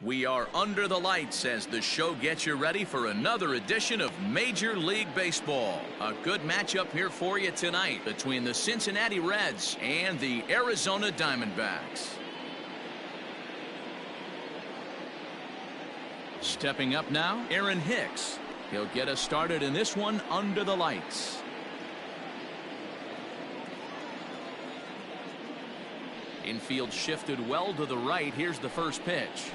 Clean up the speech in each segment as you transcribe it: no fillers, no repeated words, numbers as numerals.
We are under the lights as the show gets you ready for another edition of Major League Baseball. A good matchup here for you tonight between the Cincinnati Reds and the Arizona Diamondbacks. Stepping up now, Aaron Hicks. He'll get us started in this one under the lights. Infield shifted well to the right. Here's the first pitch.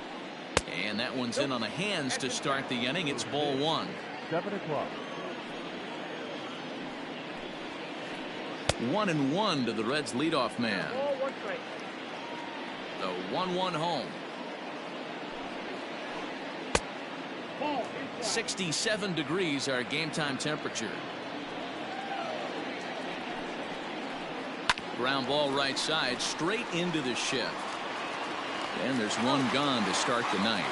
And that one's in on the hands to start the inning. It's ball one. 7 o'clock. 1-1 to the Reds leadoff man. The 1-1 home. 67 degrees our game time temperature. Ground ball right side straight into the shift. And there's one gone to start the night.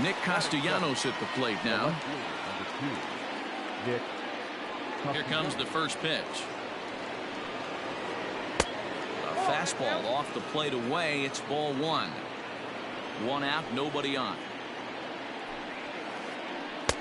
Nick Castellanos at the plate now. Here comes the first pitch. A fastball off the plate away. It's ball one. One out, nobody on.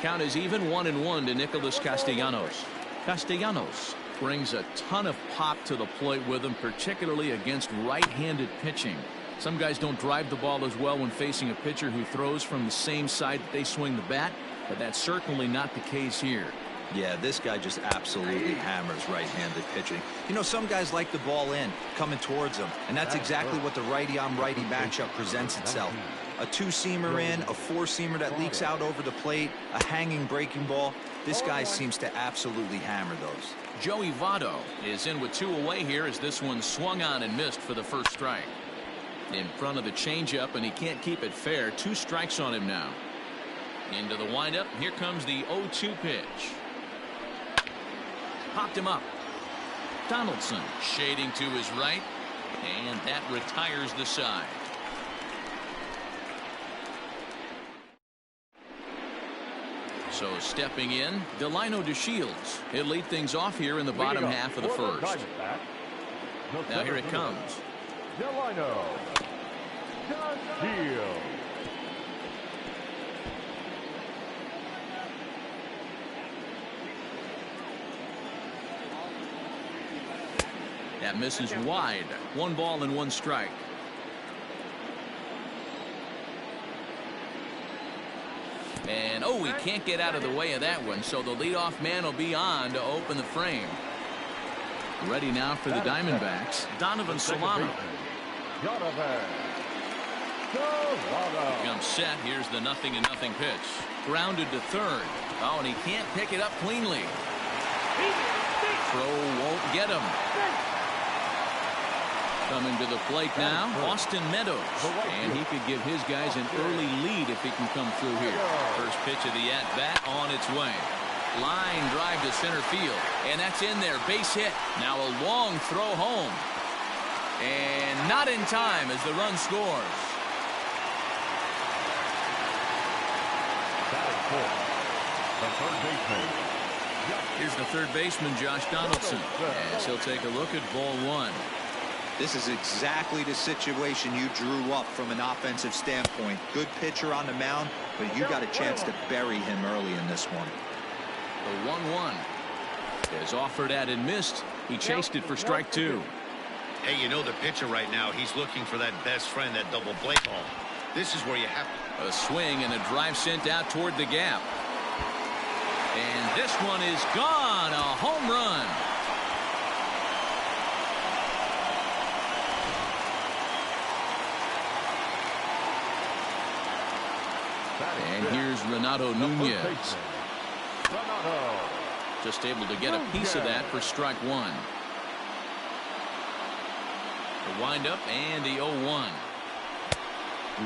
Count is even 1-1 to Nicholas Castellanos. Castellanos brings a ton of pop to the plate with him, particularly against right-handed pitching. Some guys don't drive the ball as well when facing a pitcher who throws from the same side that they swing the bat, but that's certainly not the case here. Yeah, this guy just absolutely hammers right-handed pitching. You know, some guys like the ball in, coming towards them, and that's exactly what the righty-on-righty matchup presents itself. A two-seamer in, a four-seamer that leaks out over the plate, a hanging breaking ball. This guy seems to absolutely hammer those. Joey Votto is in with two away here as this one swung on and missed for the first strike. In front of the changeup, and he can't keep it fair. 2 strikes on him now. Into the windup. Here comes the 0-2 pitch. Popped him up. Donaldson shading to his right, and that retires the side. So stepping in, Delino DeShields. He'll lead things off here in the bottom half of the first. Now here it comes. Delino DeShields. That misses wide. 1 ball and 1 strike. And he can't get out of the way of that one, so the leadoff man will be on to open the frame. Ready now for the Diamondbacks, Donovan Solano. Comes set. Here's the 0-0 pitch. Grounded to third. And he can't pick it up cleanly. Throw won't get him. Coming to the plate now, Austin Meadows, and he could give his guys an early lead if he can come through here. First pitch of the at-bat on its way. Line drive to center field, and that's in there, base hit. Now a long throw home, and not in time as the run scores. Here's the third baseman, Josh Donaldson, as he'll take a look at ball one. This is exactly the situation you drew up from an offensive standpoint. Good pitcher on the mound, but you got a chance to bury him early in this one. The 1-1 is offered at and missed. He chased it for strike 2. Hey, you know the pitcher right now, he's looking for that best friend, that double play ball. This is where you have a swing and a drive sent out toward the gap. And this one is gone. A home run. And here's Renato Nunez. Just able to get a piece of that for strike 1. The windup and the 0-1.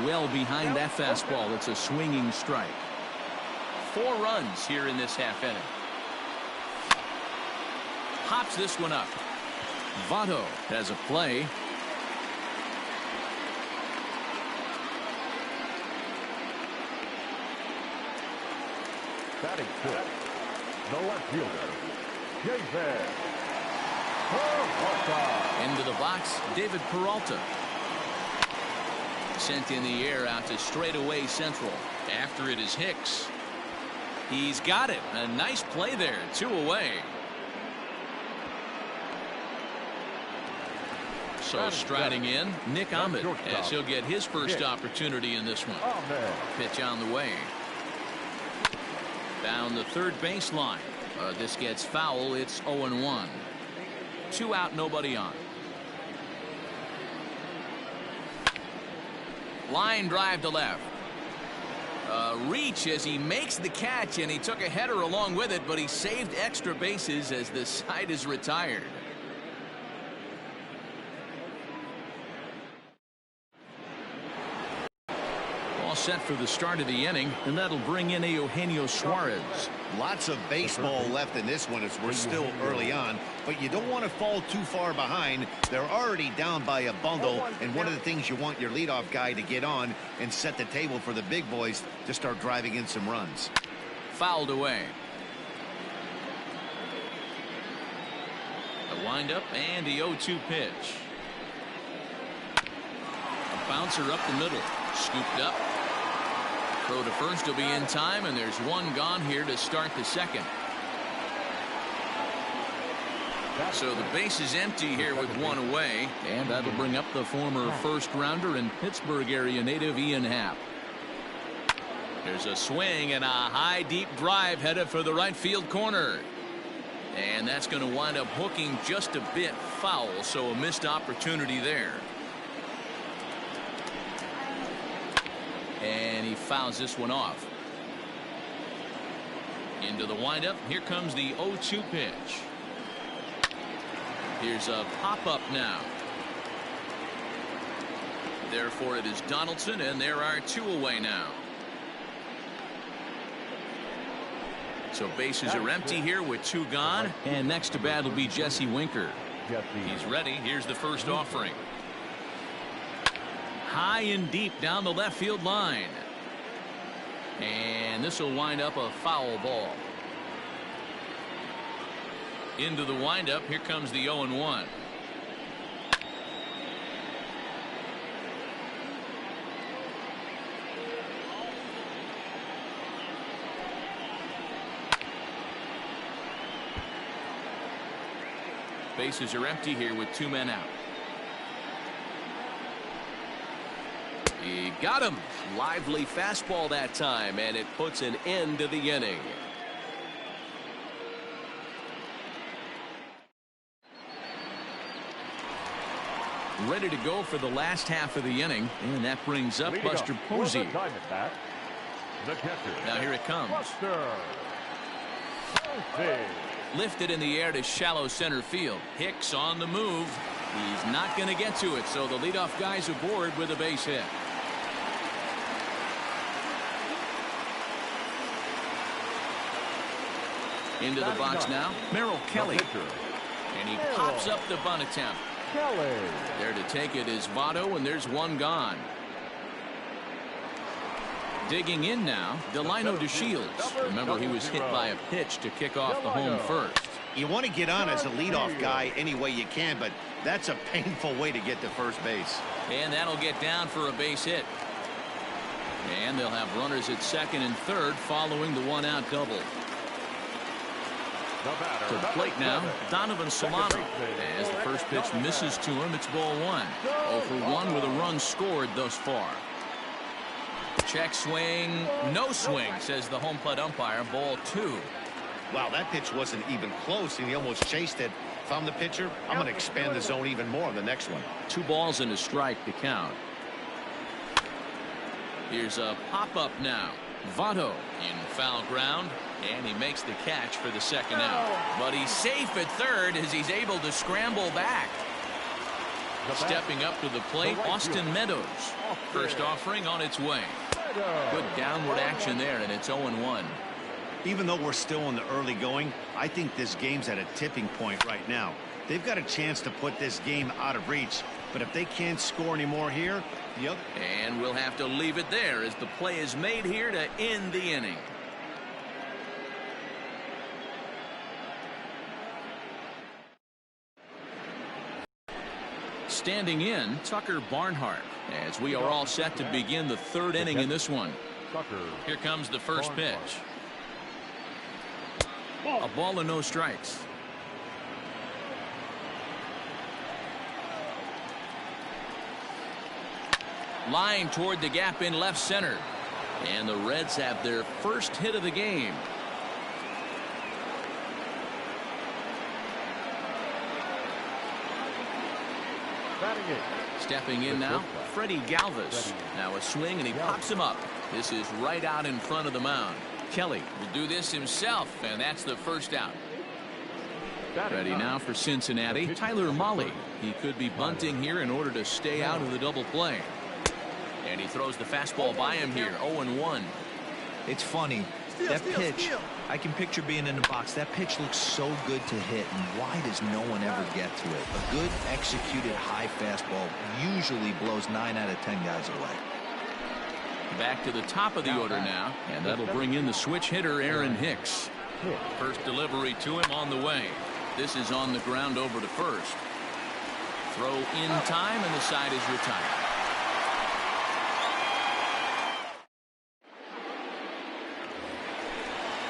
Well behind that fastball. It's a swinging strike. 4 runs here in this half inning. Hops this one up. Votto has a play. Batting fifth, the left fielder, Jason. Into the box, David Peralta. Sent in the air out to straightaway central. After it is Hicks. He's got it. A nice play there. 2 away. So striding in, Nick Ahmed, as he'll get his first opportunity in this one. Pitch on the way. Down the third baseline. This gets foul. It's 0-1. 2 out, nobody on. Line drive to left. Reach as he makes the catch, and he took a header along with it, but he saved extra bases as the side is retired. All set for the start of the inning, and that'll bring in Eugenio Suarez. Lots of baseball left in this one as we're still early on, but you don't want to fall too far behind. They're already down by a bundle, and one of the things you want your leadoff guy to get on and set the table for the big boys to start driving in some runs. Fouled away. A windup and the 0-2 pitch. A bouncer up the middle. Scooped up. Throw to first will be in time, and there's 1 gone here to start the second. So the base is empty here with 1 away, and that'll bring up the former first-rounder and Pittsburgh area native Ian Happ. There's a swing and a high deep drive headed for the right field corner, and that's going to wind up hooking just a bit foul, so a missed opportunity there. And he fouls this one off. Into the windup. Here comes the 0-2 pitch. Here's a pop-up now. Therefore, it is Donaldson, and there are 2 away now. So bases are empty here with 2 gone. And next to bat will be Jesse Winker. He's ready. Here's the first offering. High and deep down the left field line. And this will wind up a foul ball. Into the windup. Here comes the 0-1. Bases are empty here with 2 men out. He got him. Lively fastball that time, and it puts an end to the inning. Ready to go for the last half of the inning, and that brings up Buster Posey. Now here it comes. Lifted in the air to shallow center field. Hicks on the move. He's not going to get to it, so the leadoff guy's aboard with a base hit. Into the box now, Merrill Kelly. And he pops up the bunt attempt. There to take it is Votto, and there's 1 gone. Digging in now, Delino DeShields. Remember, he was hit by a pitch to kick off the home first. You want to get on as a leadoff guy any way you can, but that's a painful way to get to first base. And that'll get down for a base hit. And they'll have runners at second and third following the 1-out double. To the plate now, Donovan Solano. As the first pitch misses to him, it's ball 1. 0 for 1 with a run scored thus far. Check swing, no swing, says the home plate umpire. Ball 2. Wow, that pitch wasn't even close, and he almost chased it. If I'm the pitcher, I'm going to expand the zone even more on the next one. 2 balls and a strike to count. Here's a pop-up now. Votto in foul ground, and he makes the catch for the second out. But he's safe at third as he's able to scramble back. Stepping up to the plate, Austin Meadows. First offering on its way. Good downward action there, and it's 0-1. Even though we're still in the early going, I think this game's at a tipping point right now. They've got a chance to put this game out of reach, but if they can't score any more here, and we'll have to leave it there as the play is made here to end the inning. standing in, Tucker Barnhart, as we are all set to begin the third inning in this one. Here comes the first pitch. A ball and no strikes. Line toward the gap in left center. And the Reds have their first hit of the game. Stepping in now, Freddie Galvis. Now a swing, and he pops him up. This is right out in front of the mound. Kelly will do this himself, and that's the first out. Ready now for Cincinnati, Tyler Mahle. He could be bunting here in order to stay out of the double play. And he throws the fastball by him here, 0-1. It's funny. That pitch, I can picture being in the box. That pitch looks so good to hit, and why does no one ever get to it? A good executed high fastball usually blows 9 out of 10 guys away. Back to the top of the order now, and that'll bring in the switch hitter, Aaron Hicks. First delivery to him on the way. This is on the ground over to first. Throw in time, and the side is retired.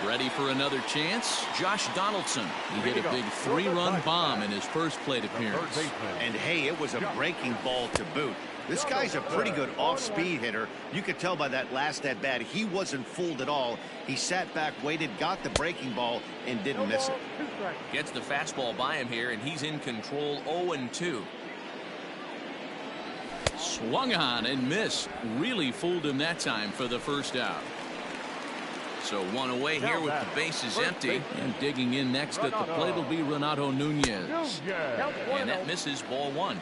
Ready for another chance? Josh Donaldson. He hit a big 3-run bomb in his first plate appearance. And hey, it was a breaking ball to boot. This guy's a pretty good off-speed hitter. You could tell by that last at-bat he wasn't fooled at all. He sat back, waited, got the breaking ball, and didn't miss it. Gets the fastball by him here, and he's in control, 0-2. Swung on and missed. Really fooled him that time for the first out. So one away here with the bases empty, and digging in next at the plate will be Renato Nunez. And that misses, ball 1.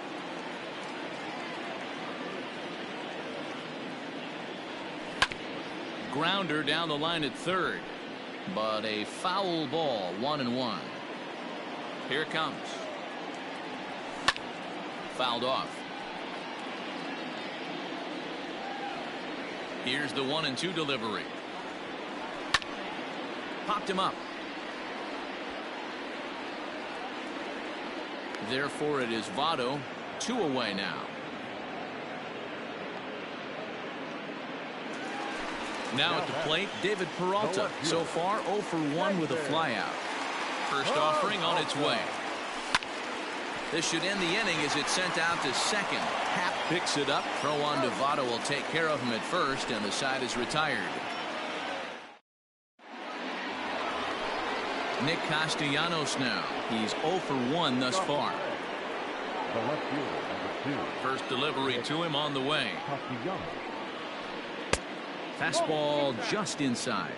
Grounder down the line at third, but a foul ball, 1-1. Here it comes. Fouled off. Here's the 1-2 delivery. Popped him up. Therefore, it is Votto, 2 away now. Now at the plate, David Peralta. So far, 0 for 1 with a flyout. First offering on its way. This should end the inning as it's sent out to second. Happ picks it up. Throw on to Votto will take care of him at first, and the side is retired. Nick Castellanos now. He's 0 for 1 thus far. First delivery to him on the way. Fastball just inside.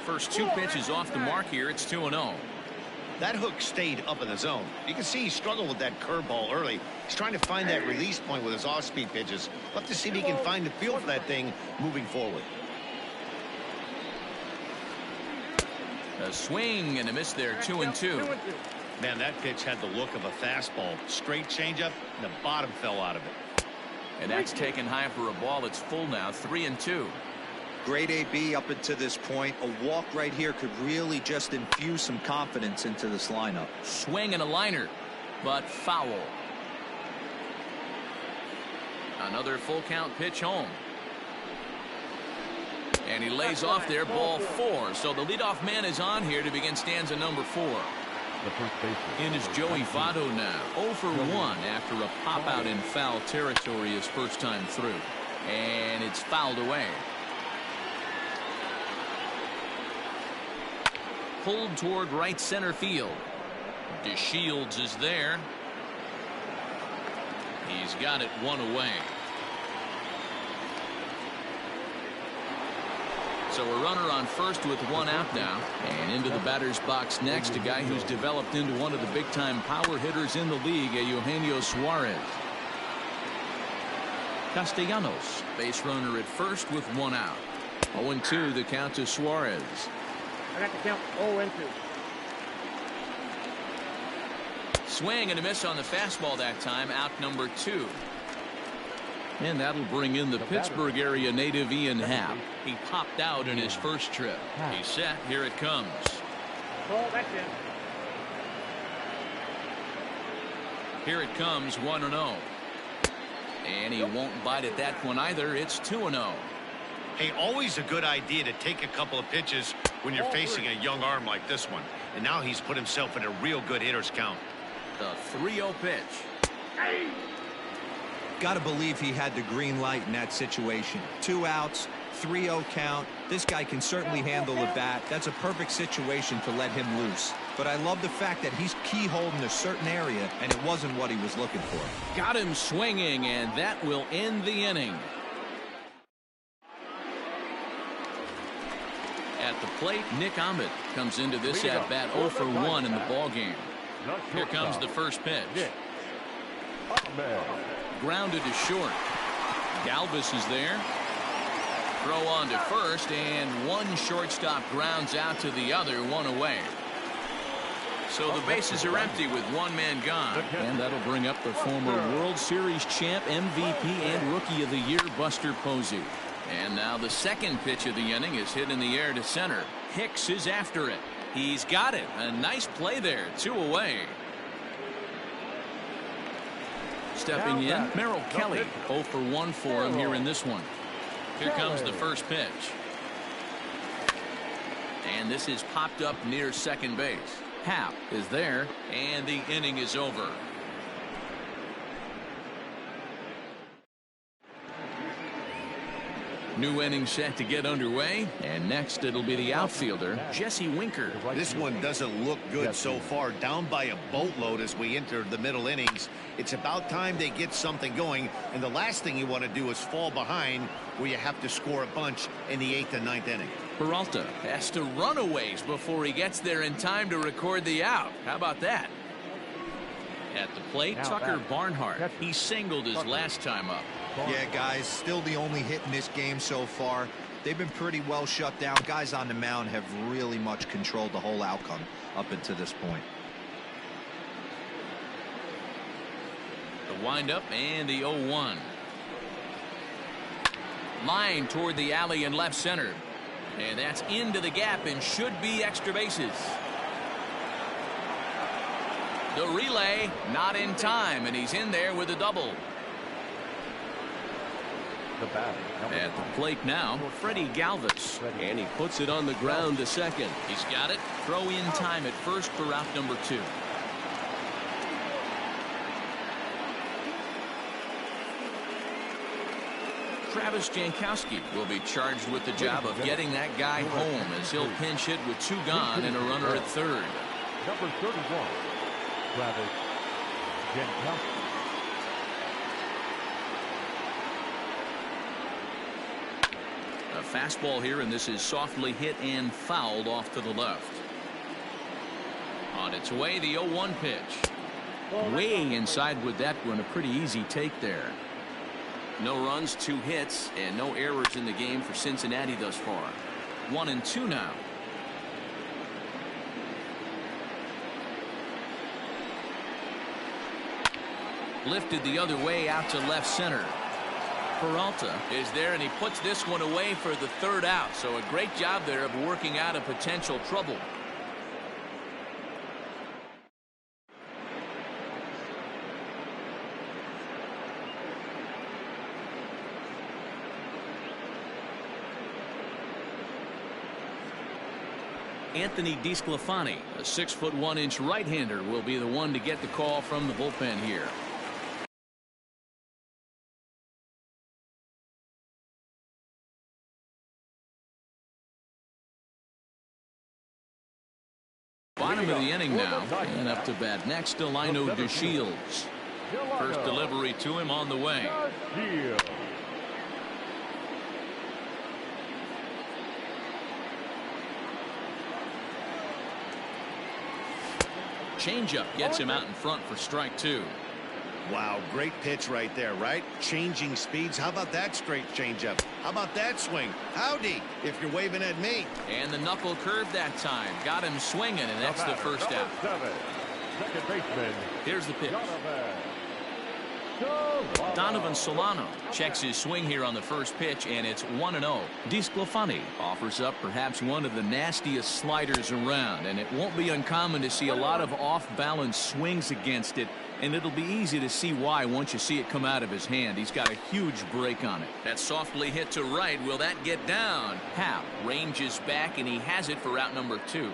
First 2 pitches off the mark here. It's 2-0. That hook stayed up in the zone. You can see he struggled with that curveball early. He's trying to find that release point with his off-speed pitches. Love to see if he can find the feel for that thing moving forward. A swing and a miss there, 2-2. Man, that pitch had the look of a fastball. Straight changeup, and the bottom fell out of it. And that's taken high for a ball. It's full now, 3-2. Great AB up until this point. A walk right here could really just infuse some confidence into this lineup. Swing and a liner, but foul. Another full count pitch home. And he lays off there, ball 4. So the leadoff man is on here to begin stanza number 4. In is Joey Votto now, 0 for 1 after a pop out in foul territory his first time through. And it's fouled away. Pulled toward right center field. DeShields is there. He's got it 1 away. So a runner on first with 1 out now. And into the batter's box next, a guy who's developed into one of the big-time power hitters in the league, Eugenio Suarez. Castellanos, base runner at first with 1 out. 0-2 the count to Suarez. I got the count 0-2. Swing and a miss on the fastball that time, out number 2. And that'll bring in the Pittsburgh area native Ian Happ. He popped out in his first trip. He's set. Here it comes. Ball, that's it. Here it comes, 1-0. And he won't bite at that one either. It's 2-0. Hey, always a good idea to take a couple of pitches when you're facing a young arm like this one. And now he's put himself in a real good hitter's count. The 3-0 pitch. Got to believe he had the green light in that situation. 2 outs, 3-0 count. This guy can certainly handle the bat. That's a perfect situation to let him loose. But I love the fact that he's keyholed in a certain area, and it wasn't what he was looking for. Got him swinging, and that will end the inning. At the plate, Nick Ahmed comes into this at-bat 0 for 1 in the ballgame. Here comes the first pitch. Grounded to short. Galvis is there. Throw on to first, and one shortstop grounds out to the other, 1 away. So the bases are empty with 1 man gone. And that'll bring up the former World Series champ, MVP, and Rookie of the Year, Buster Posey. And now the second pitch of the inning is hit in the air to center. Hicks is after it. He's got it. A nice play there. 2 away. Stepping in, Merrill Kelly. 0 for 1 for him here in this one. Here comes the first pitch. And this is popped up near second base. Happ is there, and the inning is over. New inning set to get underway, and next it'll be the outfielder, Jesse Winker. This one doesn't look good so far. Down by a boatload as we enter the middle innings. It's about time they get something going, and the last thing you want to do is fall behind where you have to score a bunch in the 8th and 9th inning. Peralta has to run a ways before he gets there in time to record the out. How about that? At the plate, Tucker Barnhart. He singled his last time up. Yeah, guys, still the only hit in this game so far. They've been pretty well shut down. Guys on the mound have really much controlled the whole outcome up until this point. The windup and the 0-1. Line toward the alley in left center. And that's into the gap and should be extra bases. The relay not in time, and he's in there with a double. At the plate now, Freddie Galvis, and he puts it on the ground to second. He's got it. Throw in time at first for out number 2. Travis Jankowski will be charged with the job of getting that guy home as he'll pinch hit with 2 gone and a runner at third. Number 31, Travis Jankowski. A fastball here, and this is softly hit and fouled off to the left. On its way, the 0-1 pitch. Way inside with that one. A pretty easy take there. No runs, 2 hits, and no errors in the game for Cincinnati thus far. 1-2 now. Lifted the other way out to left center. Peralta is there, and he puts this one away for the 3rd out. So a great job there of working out a potential trouble. Anthony DeSclafani, a 6'1" right-hander, will be the one to get the call from the bullpen here. Bottom of the inning now, and up to bat next, Delino DeShields. First delivery to him on the way. Changeup gets him out in front for strike 2. Wow, great pitch right there, right? Changing speeds. How about that straight changeup? How about that swing? Howdy, if you're waving at me. And the knuckle curve that time. Got him swinging, and that's the first out. Second baseman. Here's the pitch. Donovan Solano checks his swing here on the first pitch, and it's 1-0. DeSclafani offers up perhaps one of the nastiest sliders around, and it won't be uncommon to see a lot of off-balance swings against it, and it'll be easy to see why once you see it come out of his hand. He's got a huge break on it. That's softly hit to right. Will that get down? Happ ranges back, and he has it for out number 2.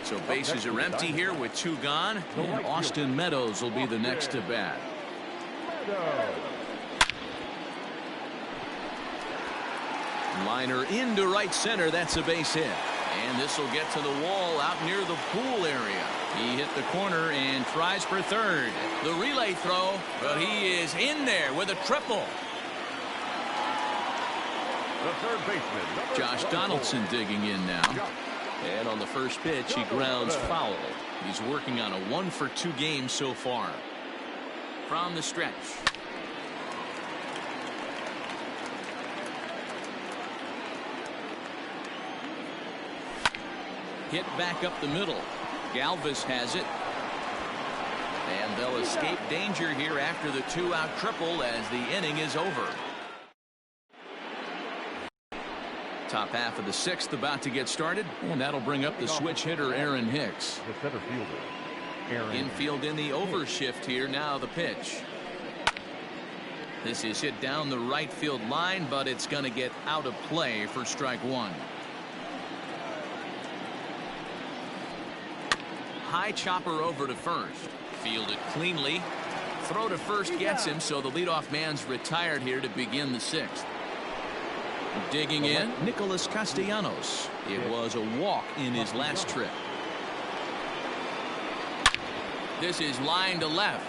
So bases are empty here with 2 gone, and Austin Meadows will be the next to bat. Liner into right center. That's a base hit. And this will get to the wall out near the pool area. He hit the corner and tries for third. The relay throw, but he is in there with a triple. The third baseman, Josh Donaldson digging in now. And on the first pitch, he grounds foul. He's working on a 1-for-2 game so far. From the stretch. Hit back up the middle. Galvis has it. And they'll escape danger here after the 2-out triple as the inning is over. Top half of the 6th about to get started, and that'll bring up the switch hitter Aaron Hicks. the center fielder. Infield in the overshift here. Now the pitch. This is hit down the right field line, but it's going to get out of play for strike 1. High chopper over to first. Fielded cleanly. Throw to first gets him, so the leadoff man's retired here to begin the 6th. Digging in, Nicholas Castellanos. It was a walk in his last trip. This is line to left.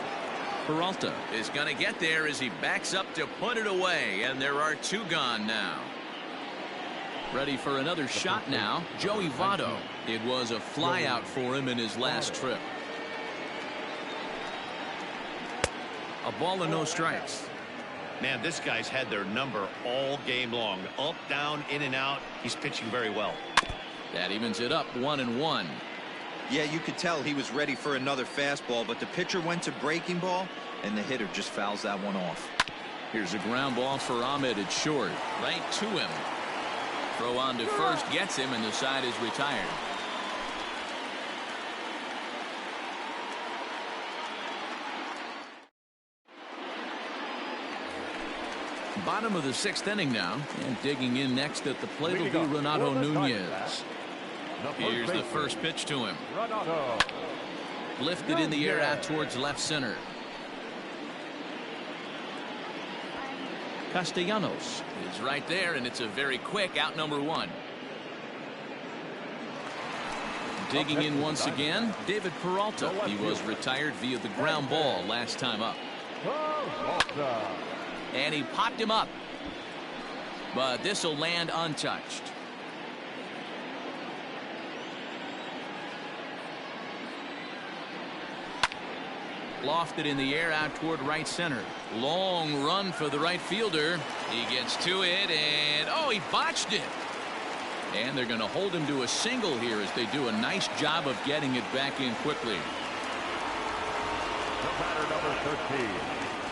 Peralta is going to get there as he backs up to put it away, and there are 2 gone now. Ready for another shot now, Joey Votto. It was a fly out for him in his last trip. A ball and no strikes. Man, this guy's had their number all game long. Up, down, in and out. He's pitching very well. That evens it up 1-1. Yeah, you could tell he was ready for another fastball, but the pitcher went to breaking ball, and the hitter just fouls that one off. Here's a ground ball for Ahmed at short. Right to him. Throw on to first gets him, and the side is retired. Bottom of the 6th inning now, and digging in next at the plate will be Renato Nunez. Here's the first pitch to him. Lifted in the air out towards left center. Castellanos is right there, and it's a very quick out number 1. Digging in once again, David Peralta. He was retired via the ground ball last time up. And he popped him up. But this will land untouched. Lofted in the air out toward right center. Long run for the right fielder. He gets to it, and oh, he botched it. And they're going to hold him to a single here as they do a nice job of getting it back in quickly. The batter, number 13.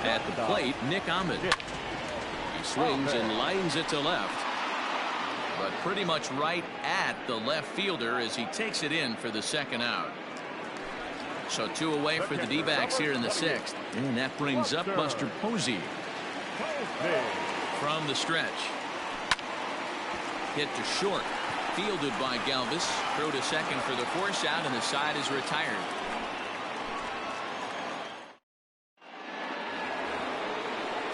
At the plate, Nick Ahmed. He swings and lines it to left. But pretty much right at the left fielder as he takes it in for the 2nd out. So 2 away for the D-backs here in the 6th. And that brings up Buster Posey. From the stretch. Hit to short. Fielded by Galvis. Throw to second for the force out, and the side is retired.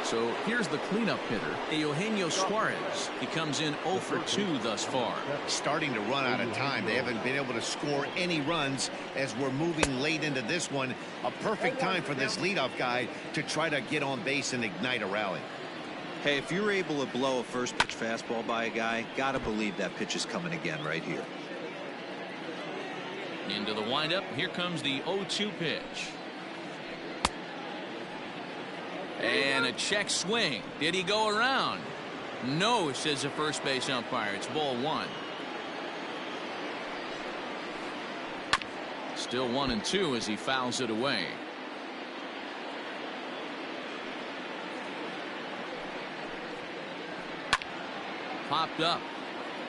So here's the cleanup hitter, Eugenio Suarez. He comes in 0 for 2 thus far. Starting to run out of time. They haven't been able to score any runs as we're moving late into this one. A perfect time for this leadoff guy to try to get on base and ignite a rally. Hey, if you're able to blow a first pitch fastball by a guy, gotta believe that pitch is coming again right here. Into the windup. Here comes the 0-2 pitch. And a check swing. Did he go around? No, says the first base umpire. It's ball 1. Still 1-2 as he fouls it away. Popped up.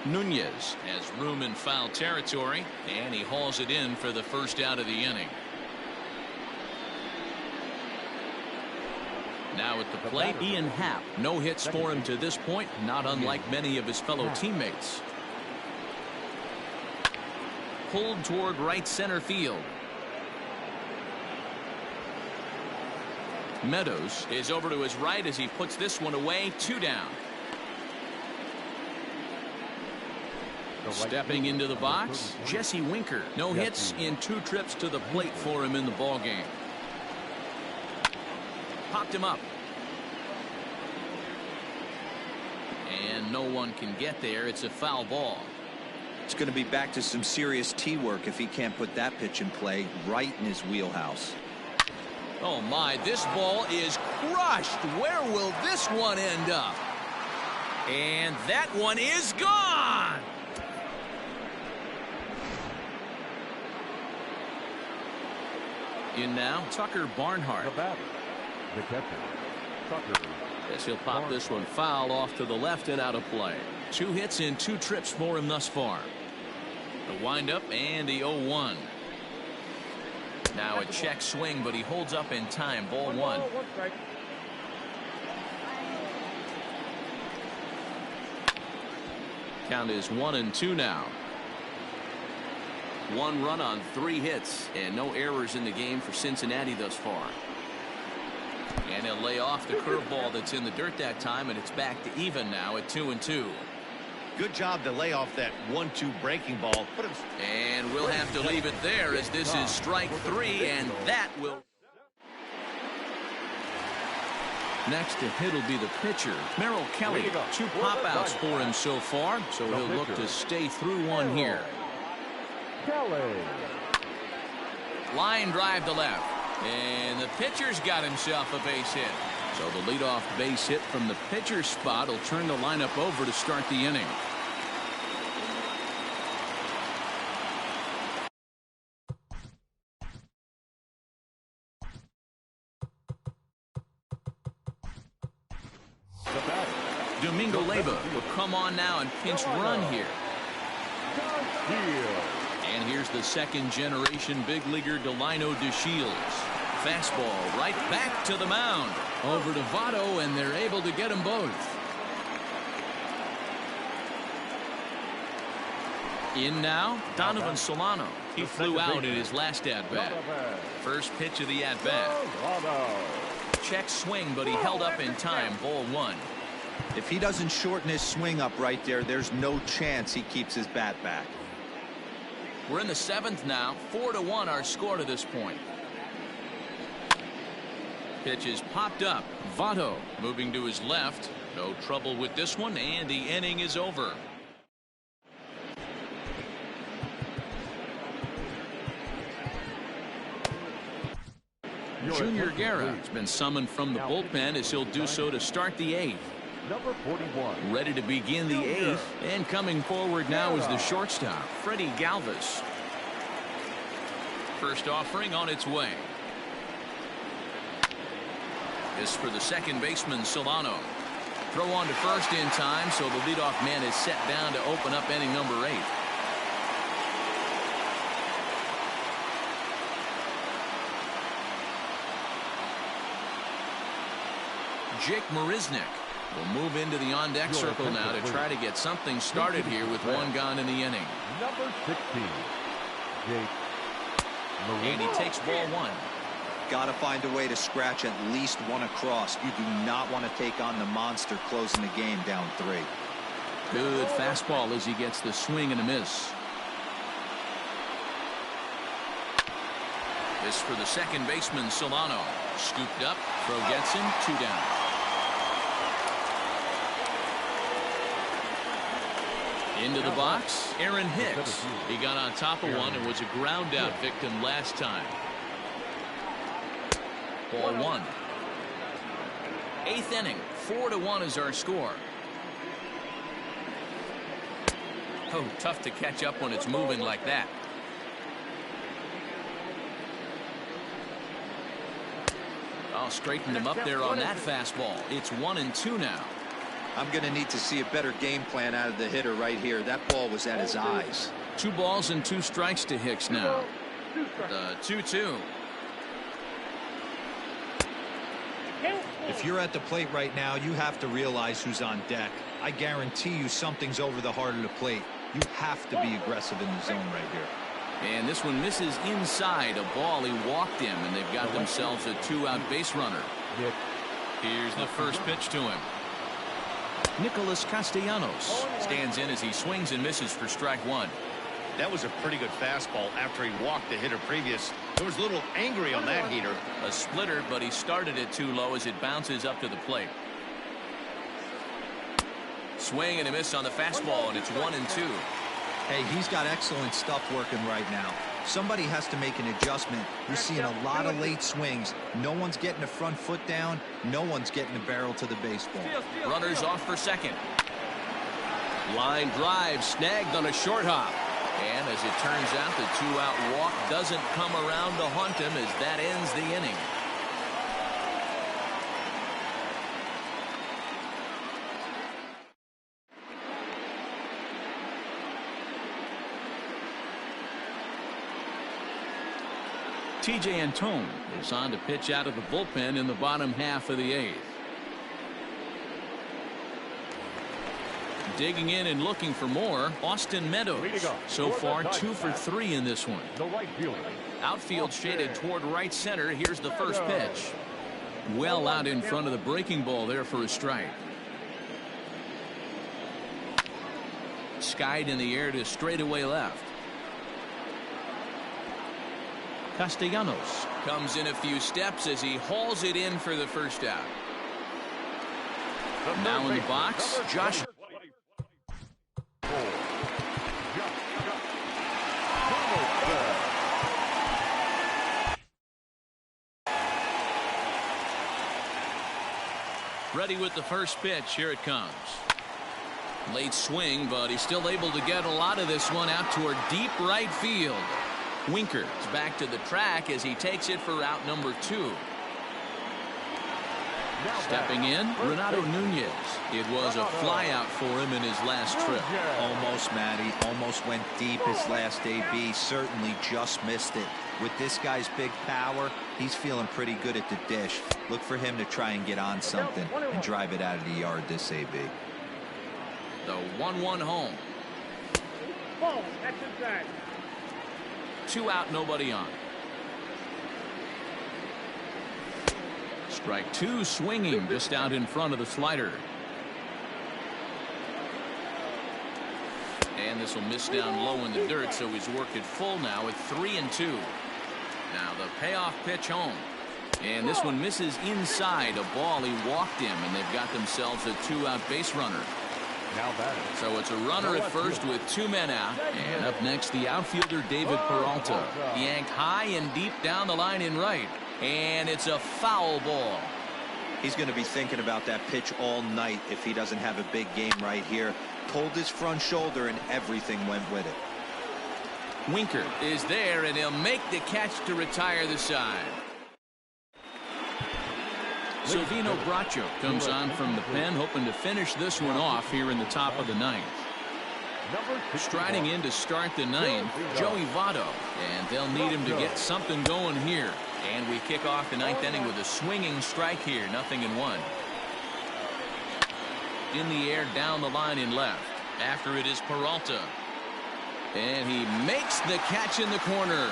Nunez has room in foul territory, and he hauls it in for the first out of the inning. Now at the plate, Ian Happ. No hits for him to this point, not unlike many of his fellow teammates. Pulled toward right center field. Meadows is over to his right as he puts this one away. 2 down. Stepping into the box, Jesse Winker. No hits in 2 trips to the plate for him in the ballgame. Popped him up. And no one can get there. It's a foul ball. It's going to be back to some serious tee work if he can't put that pitch in play right in his wheelhouse. Oh my, this ball is crushed. Where will this one end up? And that one is gone. In now, Tucker Barnhart. The batter, the catcher, Tucker. Yes, he'll pop this one foul off to the left and out of play. 2 hits in 2 trips for him thus far. The windup and the 0-1. Now a check swing, but he holds up in time. Ball 1. Count is 1-2 now. 1 run on 3 hits and no errors in the game for Cincinnati thus far. And he'll lay off the curveball that's in the dirt that time, and it's back to even now at 2-2. Good job to lay off that 1-2 breaking ball. And we'll have to leave it there as this is strike 3, and that will. Next to hit will be the pitcher, Merrill Kelly. 2 pop-outs for him so far, so he'll look to stay through one here. Kelly. Line drive to left. And the pitcher's got himself a base hit. So the leadoff base hit from the pitcher's spot will turn the lineup over to start the inning. Domingo Leyva will come on now and pinch run here. And here's the second-generation big leaguer Delino DeShields. Fastball right back to the mound. Over to Votto, and they're able to get them both. In now, Donovan Solano. He flew out in his last at-bat. First pitch of the at-bat. Check swing, but he held up in time. Ball 1. If he doesn't shorten his swing up right there, there's no chance he keeps his bat back. We're in the 7th now. 4-1 our score to this point. Pitch is popped up. Votto moving to his left. No trouble with this one, and the inning is over. Junior Guerra has been summoned from the bullpen as he'll do so to start the 8th. Number 41. Ready to begin the 8th, and coming forward now is the shortstop, Freddie Galvis. First offering on its way. This for the second baseman, Solano. Throw on to first in time, so the leadoff man is set down to open up inning number 8. Jake Marisnick will move into the on-deck circle now to try to get something started here with 1 gone in the inning. Number 16. Jake. And he takes ball 1. Got to find a way to scratch at least 1 across. You do not want to take on the monster closing the game down 3. Good fastball as he gets the swing and a miss. This for the second baseman, Solano. Scooped up. Throw gets him. 2 down. Into the box, Aaron Hicks. He got on top of one and was a ground out victim last time. Ball 1. 8th inning. 4-1 is our score. Oh, tough to catch up when it's moving like that. Oh, straightened him up there on that fastball. It's 1-2 now. I'm going to need to see a better game plan out of the hitter right here. That ball was at his eyes. 2 balls and 2 strikes to Hicks now. The 2-2. If you're at the plate right now, you have to realize who's on deck. I guarantee you something's over the heart of the plate. You have to be aggressive in the zone right here. And this one misses inside a ball. He walked him, and they've got themselves a 2-out base runner. Here's the first pitch to him. Nicholas Castellanos stands in as he swings and misses for strike 1. That was a pretty good fastball after he walked the hitter previous. He was a little angry on that heater. A splitter, but he started it too low as it bounces up to the plate. Swing and a miss on the fastball, and it's 1-2. Hey, he's got excellent stuff working right now. Somebody has to make an adjustment. We're seeing a lot of late swings. No one's getting the front foot down. No one's getting the barrel to the baseball. Runners off for second. Line drive snagged on a short hop. And as it turns out, the 2-out walk doesn't come around to haunt him as that ends the inning. TJ Antone is on to pitch out of the bullpen in the bottom half of the 8th. Digging in and looking for more, Austin Meadows. So far 2 for 3 in this one. Outfield shaded toward right center. Here's the first pitch. Well out in front of the breaking ball there for a strike. Skied in the air to straightaway left. Castellanos comes in a few steps as he hauls it in for the first out. Now in the box, Josh. Ready with the first pitch. Here it comes. Late swing, but he's still able to get a lot of this one out toward deep right field. Winker is back to the track as he takes it for route number 2. Stepping in, Renato Nunez. It was a flyout for him in his last trip. Almost, Matty. Almost went deep his last AB. Certainly just missed it. With this guy's big power, he's feeling pretty good at the dish. Look for him to try and get on something and drive it out of the yard this AB. The 1-1 home. Ball, that's inside. 2 out, nobody on. Strike 2, swinging just out in front of the slider. And this will miss down low in the dirt, so he's worked it full now at 3-2. Now the payoff pitch home. And this one misses inside a ball. He walked him, and they've got themselves a 2-out base runner. So it's a runner at first with 2 men out. And up next, the outfielder David Peralta. Yanked high and deep down the line in right. And it's a foul ball. He's going to be thinking about that pitch all night if he doesn't have a big game right here. Pulled his front shoulder and everything went with it. Winker is there, and he'll make the catch to retire the side. Silvino Bracho comes on from the pen, hoping to finish this one off here in the top of the 9th. Striding in to start the 9th, Joey Votto, and they'll need him to get something going here. And we kick off the 9th inning with a swinging strike here, 0-1. In the air down the line in left. After it is Peralta. And he makes the catch in the corner.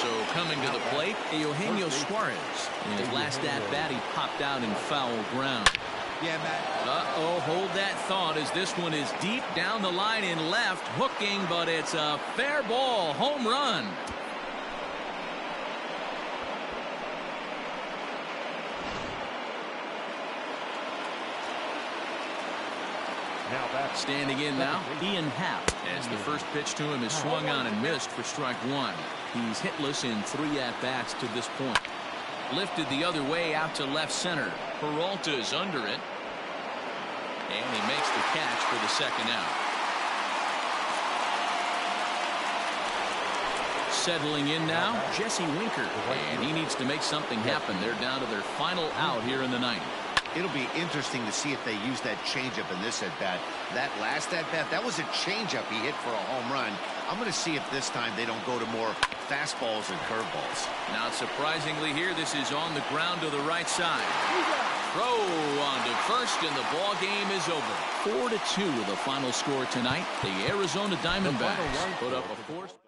So coming to the plate, Eugenio Suarez. In his last at-bat, he popped out in foul ground. Yeah, Matt. Uh-oh, hold that thought as this one is deep down the line in left, hooking, but it's a fair ball, home run. Standing in now, Ian Happ, as the first pitch to him is swung on and missed for strike 1. He's hitless in 3 at-bats to this point. Lifted the other way out to left center. Peralta is under it. And he makes the catch for the second out. Settling in now, Jesse Winker. And he needs to make something happen. They're down to their final out here in the ninth. It'll be interesting to see if they use that changeup in this at-bat. That last at-bat, that was a changeup he hit for a home run. I'm going to see if this time they don't go to more fastballs and curveballs. Not surprisingly here, this is on the ground to the right side. Throw on to first, and the ball game is over. 4-2 the final score tonight. The Arizona Diamondbacks put up a fourth.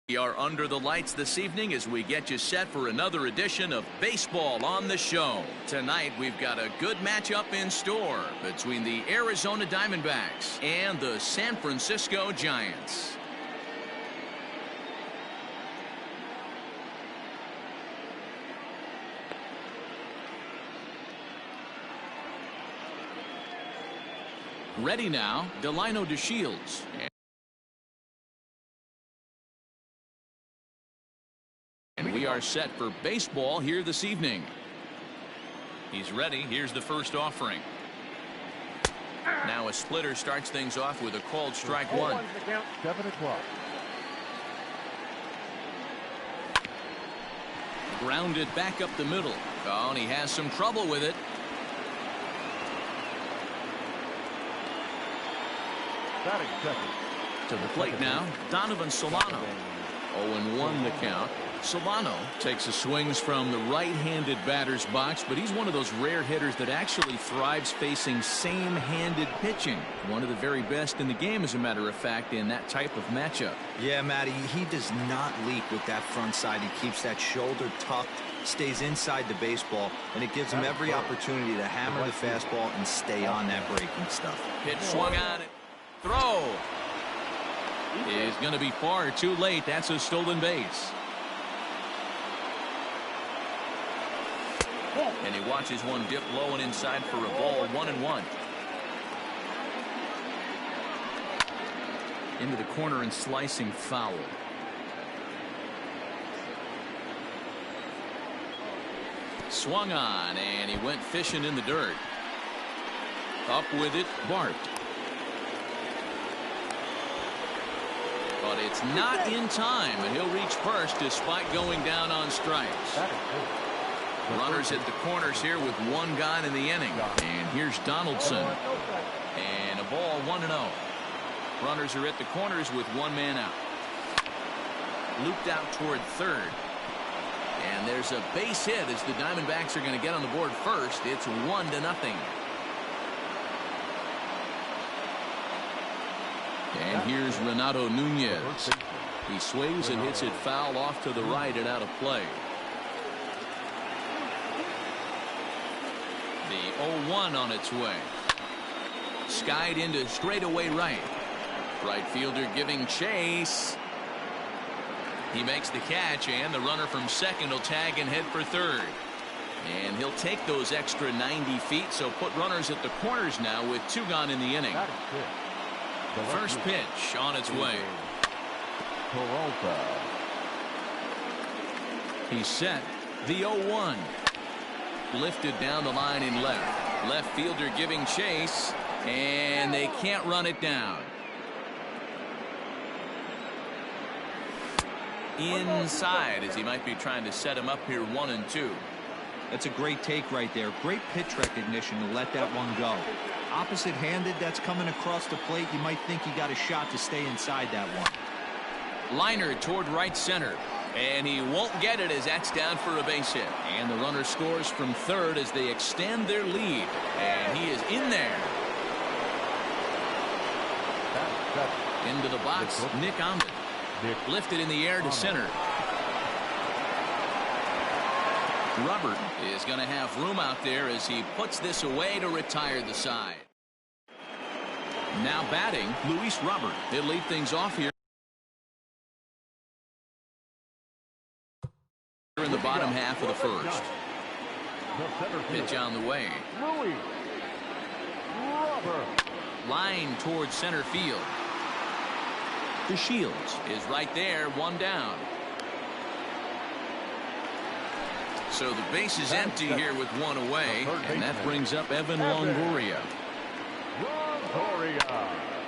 We are under the lights this evening as we get you set for another edition of Baseball on the Show. Tonight we've got a good matchup in store between the Arizona Diamondbacks and the San Francisco Giants. Ready now, Delino DeShields. And we are set for baseball here this evening. He's ready. Here's the first offering. Now a splitter starts things off with a called strike one. 7 o'clock. Grounded back up the middle. Oh, and he has some trouble with it. Batting second. To the plate now, Donovan Solano. 0-1 the count. Solano takes the swings from the right-handed batter's box, but he's one of those rare hitters that actually thrives facing same-handed pitching. One of the very best in the game, as a matter of fact, in that type of matchup. Yeah, Matty, he does not leak with that front side. He keeps that shoulder tucked, stays inside the baseball, and it gives him every opportunity to hammer the fastball and stay on that breaking stuff. Pitch swung on it. Throw is going to be far too late. That's a stolen base. And he watches one dip low and inside for a ball. 1-1. Into the corner and slicing foul. Swung on and he went fishing in the dirt. Up with it, Bart. But it's not in time, and he'll reach first despite going down on strikes. Runners at the corners here with one gone in the inning. And here's Donaldson. And a ball, 1-0. Runners are at the corners with one man out. Looped out toward third. And there's a base hit as the Diamondbacks are going to get on the board first. It's 1-0. And here's Renato Nunez. He swings and hits it foul off to the right and out of play. The 0-1 on its way. Skied into straightaway right. Right fielder giving chase. He makes the catch, and the runner from second will tag and head for third. And he'll take those extra 90 feet, so put runners at the corners now with two gone in the inning. First pitch on its way. He's set. The 0-1. Lifted down the line in left. Left fielder giving chase, and they can't run it down. Inside as he might be trying to set him up here 1-2. That's a great take right there. Great pitch recognition to let that one go. Opposite-handed, that's coming across the plate. You might think you got a shot to stay inside that one. Liner toward right center. And he won't get it as that's down for a base hit. And the runner scores from third as they extend their lead. And he is in there. Into the box, Nick Ahmed. Lifted in the air to center. Robert is going to have room out there as he puts this away to retire the side. Now batting, Luis Robert. He'll lead things off here in the bottom half of the first. Pitch on the way. Line towards center field. DeShields is right there, one down. So the base is empty here with one away, and that brings up Evan Longoria.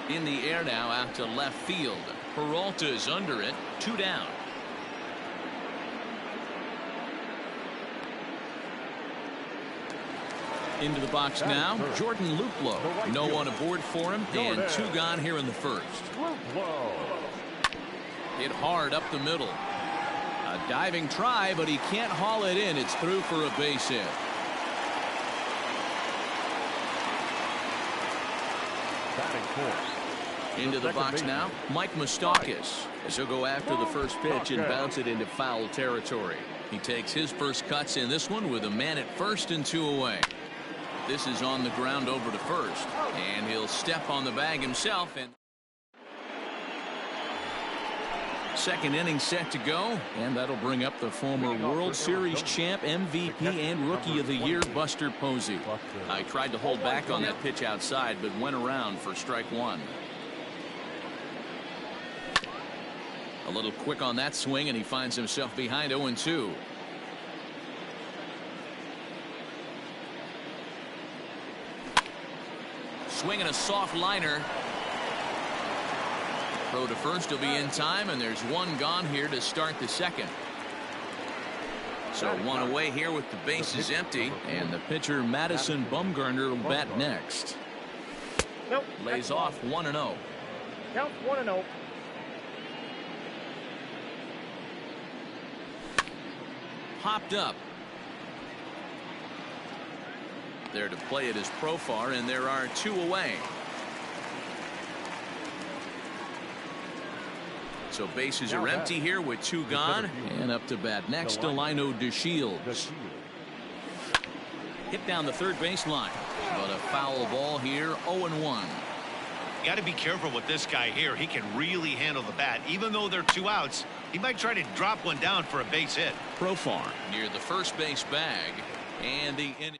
In the air now out to left field. Peralta's under it, two down. Into the box now, Jordan Luplow. No one aboard for him, and two gone here in the first. Hit hard up the middle. A diving try, but he can't haul it in. It's through for a base hit. Batting fourth. Into the box now, Mike Moustakas, as he'll go after the first pitch and bounce it into foul territory. He takes his first cuts in this one with a man at first and 2 away. This is on the ground over to first, and he'll step on the bag himself. And second inning set to go, and that'll bring up the former World Series champ, MVP, and Rookie of the Year, Buster Posey. I tried to hold back on that pitch outside, but went around for strike one. A little quick on that swing, and he finds himself behind 0-2. Swinging a soft liner. Throw to first will be in time, and there's one gone here to start the second. So one away here with the bases empty, and the pitcher Madison Bumgarner will bat next. Lays off 1-0. Count 1-0. Popped up. There to play it is Profar, and there are 2 away. So bases are empty here with 2 gone, and up to bat next, Delino DeShields. Hit down the third baseline, but a foul ball here, 0-1. Got to be careful with this guy here. He can really handle the bat. Even though they're 2 outs, he might try to drop one down for a base hit. Profar near the first base bag, and the inning.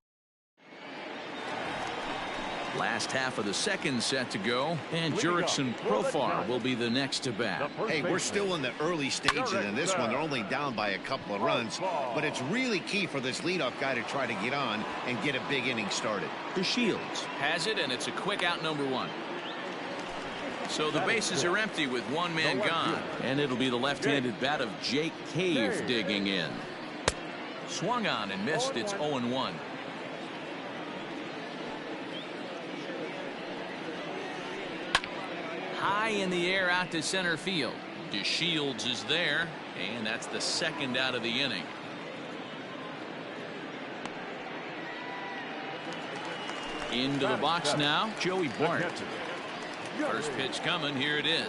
Last half of the second set to go, and Jurickson Profar will be the next to bat. Hey, we're still in the early stages in this one. They're only down by a couple of runs, but it's really key for this leadoff guy to try to get on and get a big inning started. DeShields has it, and it's a quick out, number 1. So the bases are empty with 1 man gone, and it'll be the left-handed bat of Jake Cave digging in. Swung on and missed. It's 0-1. High in the air out to center field. DeShields is there, and that's the second out of the inning. Into the box now, Joey Bart. First pitch coming. Here it is.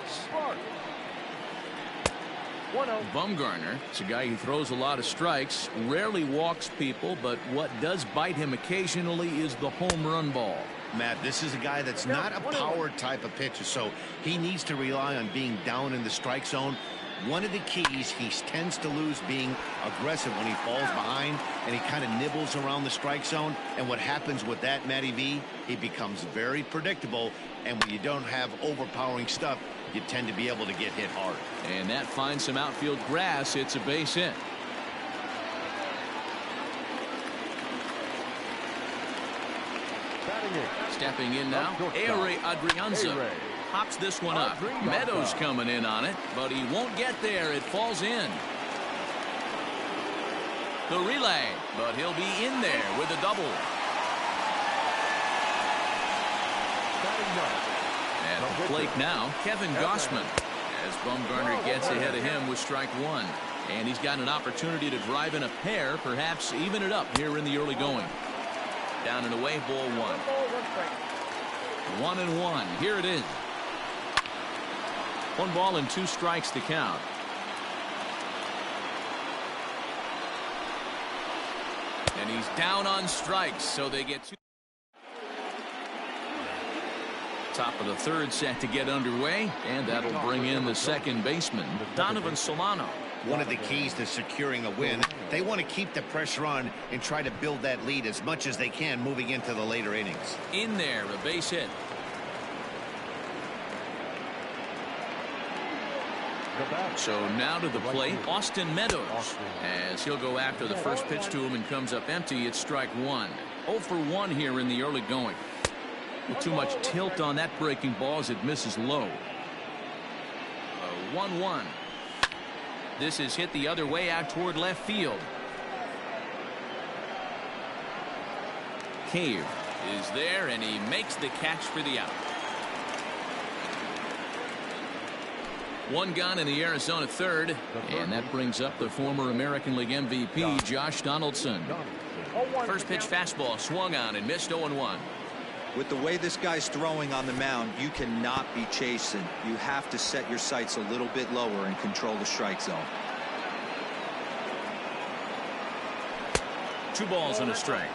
Bumgarner, it's a guy who throws a lot of strikes, rarely walks people, but what does bite him occasionally is the home run ball. Matt, this is a guy that's not a power type of pitcher, so he needs to rely on being down in the strike zone. One of the keys, he tends to lose being aggressive when he falls behind, and he kind of nibbles around the strike zone. And what happens with that, Matty V, he becomes very predictable, and when you don't have overpowering stuff, you tend to be able to get hit hard. And that finds some outfield grass. It's a base hit. Stepping in now, Ehire Adrianza. Pops this one up. Meadows coming in on it, but he won't get there. It falls in. The relay, but he'll be in there with a double. At the plate now, Kevin Gausman, as Bumgarner gets ahead of him with strike 1. And he's got an opportunity to drive in a pair, perhaps even it up here in the early going. Down and away, ball 1. 1-1. Here it is. 1 ball and 2 strikes to count. And he's down on strikes, so they get 2. Top of the third set to get underway, and that'll bring in the second baseman, Donovan Solano. One of the keys to securing a win, they want to keep the pressure on and try to build that lead as much as they can moving into the later innings. In there, a base hit. So now to the plate, Austin Meadows, as he'll go after the first pitch to him and comes up empty. It's strike 1. 0 for 1 here in the early going. With too much tilt on that breaking ball as it misses low. 1-1. This is hit the other way out toward left field. Cave is there, and he makes the catch for the out. 1 gone in the Arizona third, and that brings up the former American League MVP, Josh Donaldson. First pitch fastball swung on and missed. 0-1. With the way this guy's throwing on the mound, you cannot be chasing. You have to set your sights a little bit lower and control the strike zone. 2 balls and a strike.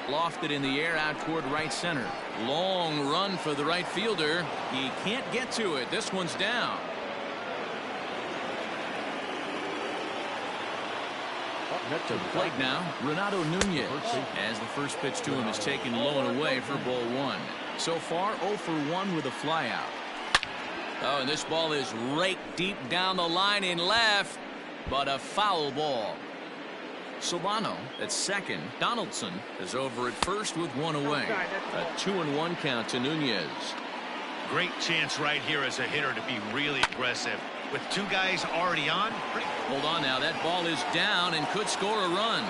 Lofted in the air out toward right center. Long run for the right fielder. He can't get to it. This one's down. To the plate now, Renato Nunez, as the first pitch to him is taken low and away for ball 1. So far 0 for 1 with a flyout. Oh, and this ball is raked deep down the line in left, but a foul ball. Solano at second. Donaldson is over at first with 1 away. A 2-1 count to Nunez. Great chance right here as a hitter to be really aggressive. With 2 guys already on. Hold on now. That ball is down and could score a run.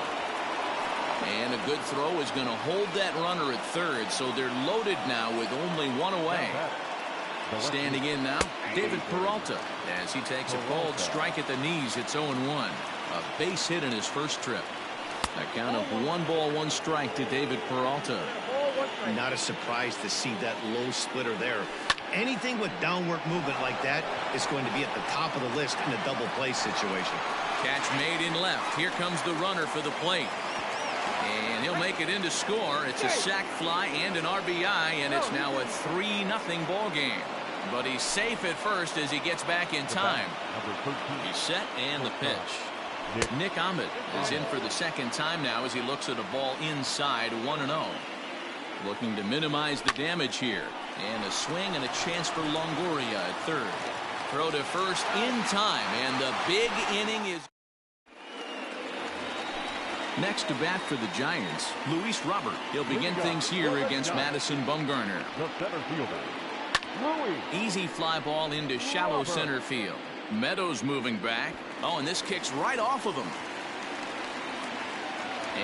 And a good throw is going to hold that runner at third. So they're loaded now with only 1 away. Standing in now, David Peralta. As he takes a called strike at the knees, it's 0-1. A base hit in his first trip. A count of 1 ball, 1 strike to David Peralta. Not a surprise to see that low splitter there. Anything with downward movement like that is going to be at the top of the list in a double play situation. Catch made in left. Here comes the runner for the plate. And he'll make it in to score. It's a sac fly and an RBI, and it's now a 3-0 ball game. But he's safe at first as he gets back in time. He's set and the pitch. Nick Ahmed is in for the second time now as he looks at a ball inside 1-0. Looking to minimize the damage here. And a swing and a chance for Longoria at third. Throw to first in time, and the big inning is. Next to bat for the Giants, Luis Robert. He'll begin things here against Madison Bumgarner. Easy fly ball into shallow center field. Meadows moving back. Oh, and this kicks right off of him.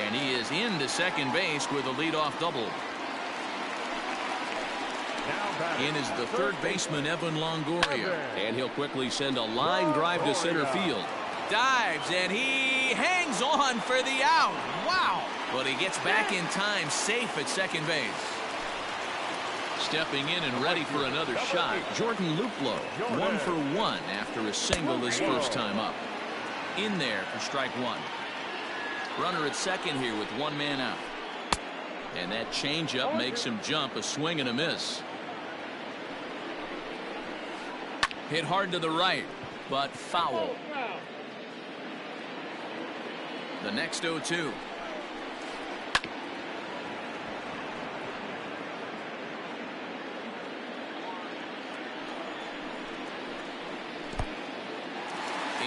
And he is into second base with a leadoff double. In is the third baseman, Evan Longoria. And he'll quickly send a line drive to center field. Dives, and he hangs on for the out. Wow. But he gets back in time, safe at second base. Stepping in and ready for another shot, Jordan Luplow. 1 for 1 after a single his first time up. In there for strike 1. Runner at second here with 1 man out. And that changeup makes him jump. A swing and a miss. Hit hard to the right, but foul. The next 0-2.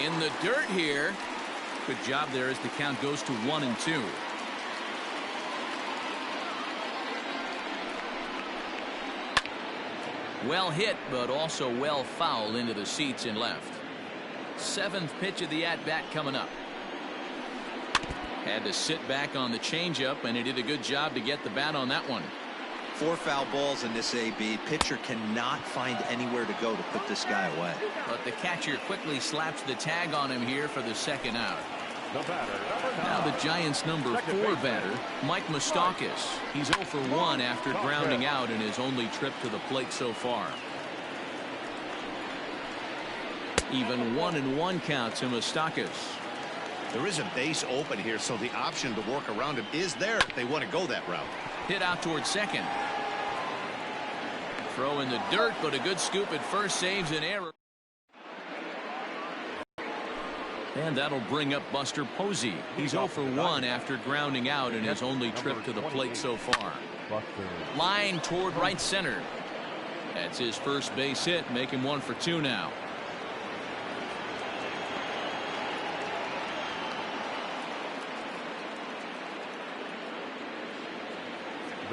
In the dirt here. Good job there as the count goes to 1-2. Well hit, but also well fouled into the seats in left. 7th pitch of the at-bat coming up. Had to sit back on the changeup, and he did a good job to get the bat on that one. 4 foul balls in this AB. Pitcher cannot find anywhere to go to put this guy away. But the catcher quickly slaps the tag on him here for the second out. Now the Giants' number 4 batter, Mike Moustakas. He's 0 for 1 after grounding out in his only trip to the plate so far. Even 1-1 count to Moustakas. There is a base open here, so the option to work around him is there if they want to go that route. Hit out towards second. Throw in the dirt, but a good scoop at first saves an error. And that'll bring up Buster Posey. He's 0 for 1 after grounding out in his only trip to the plate so far. Line toward right center. That's his first base hit, making 1 for 2 now.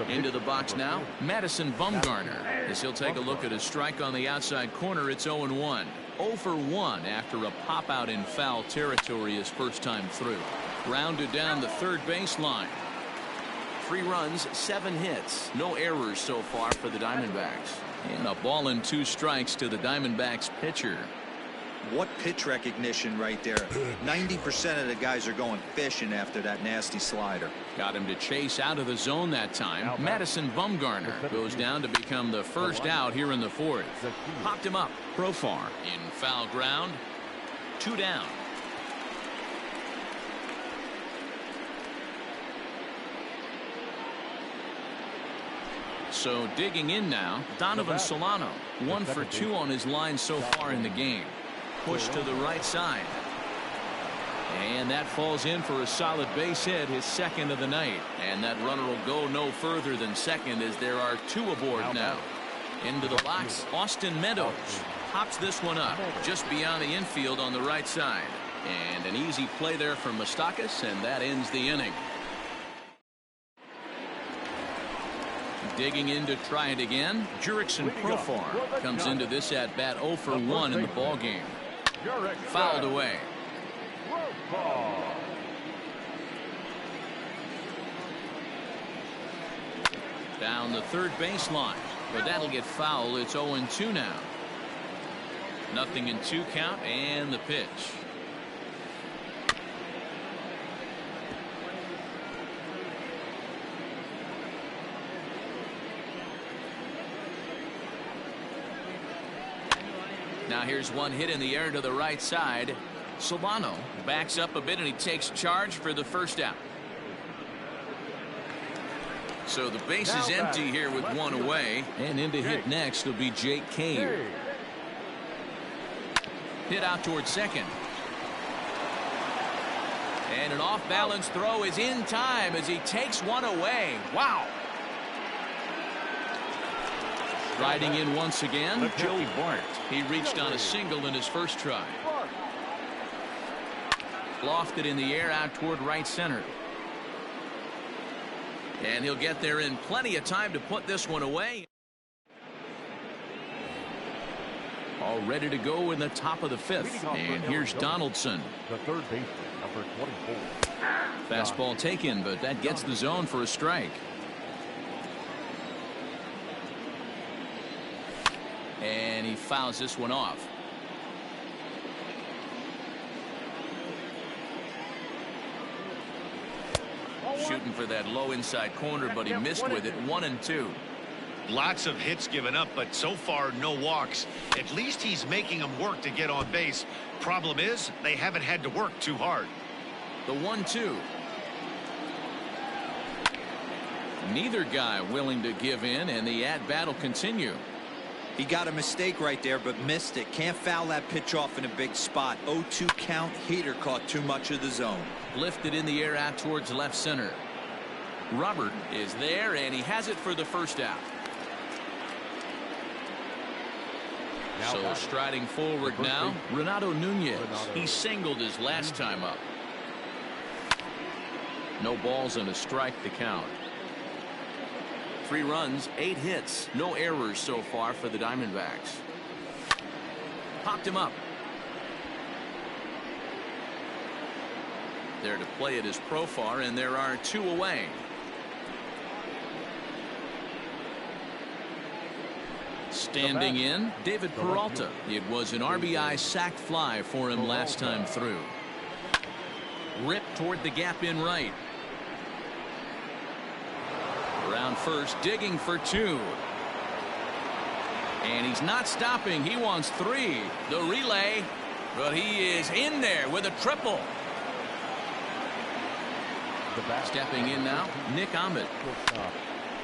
Into the box now, Madison Bumgarner. As he'll take a look at a strike on the outside corner, it's 0-1. 0 for 1 after a pop out in foul territory his first time through. Grounded down the third baseline. 3 runs, 7 hits. No errors so far for the Diamondbacks. And a ball and 2 strikes to the Diamondbacks pitcher. What pitch recognition right there. 90% of the guys are going fishing after that nasty slider. Got him to chase out of the zone that time. Madison Bumgarner goes down to become the first out here in the fourth. Popped him up. Profar in foul ground. 2 down. So digging in now, Donovan Solano. 1 for 2 on his line so far in the game. Push to the right side. And that falls in for a solid base hit, his second of the night. And that runner will go no further than second as there are 2 aboard now. Into the box, Austin Meadows pops this one up just beyond the infield on the right side. And an easy play there from Moustakas, and that ends the inning. Digging in to try it again, Jurickson Profar comes into this at bat 0 for 1 in the ball game. Fouled away. Down the third baseline, but that'll get foul. It's 0-2 now. 0-2 count, and the pitch. Now here's one hit in the air to the right side. Solano backs up a bit and he takes charge for the first out. So the base is empty here with 1 away, and in to hit next will be Jake Cave. Hit out towards second. And an off balance throw is in time as he takes one away. Wow. Riding in once again, Joe Bart. He reached on a single in his first try. Lofted in the air out toward right center. And he'll get there in plenty of time to put this one away. All ready to go in the top of the 5th. And here's Donaldson. The third baseman, number 24. Fastball taken, but that gets the zone for a strike. And he fouls this one off. Shooting for that low inside corner, but he missed with it. 1-2. Lots of hits given up, but so far no walks. At least he's making them work to get on base. Problem is, they haven't had to work too hard. The 1-2. Neither guy willing to give in, and the at-bat will continue. He got a mistake right there, but missed it. Can't foul that pitch off in a big spot. 0-2 count. Heater caught too much of the zone. Lifted in the air out towards left center. Robert is there, and he has it for the first out. So striding forward now, Renato Nunez. He singled his last time up. No balls and a strike to count. 3 runs, 8 hits, no errors so far for the Diamondbacks. Popped him up. There to play it is Profar, and there are 2 away. Standing in, David Peralta. It was an RBI sac fly for him last time through. Ripped toward the gap in right. Around first, digging for 2. And he's not stopping. He wants 3. The relay, but he is in there with a triple. Stepping in now, Nick Ahmed.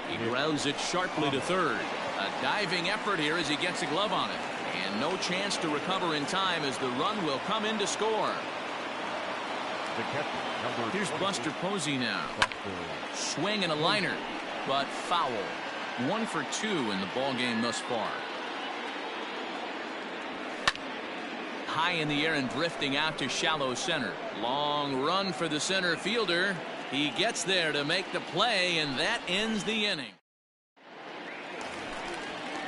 He grounds it sharply to third. A diving effort here as he gets a glove on it. And no chance to recover in time as the run will come in to score. Here's Buster Posey now. Swing and a liner, but foul. 1 for 2 in the ball game thus far. High in the air and drifting out to shallow center. Long run for the center fielder. He gets there to make the play, and that ends the inning.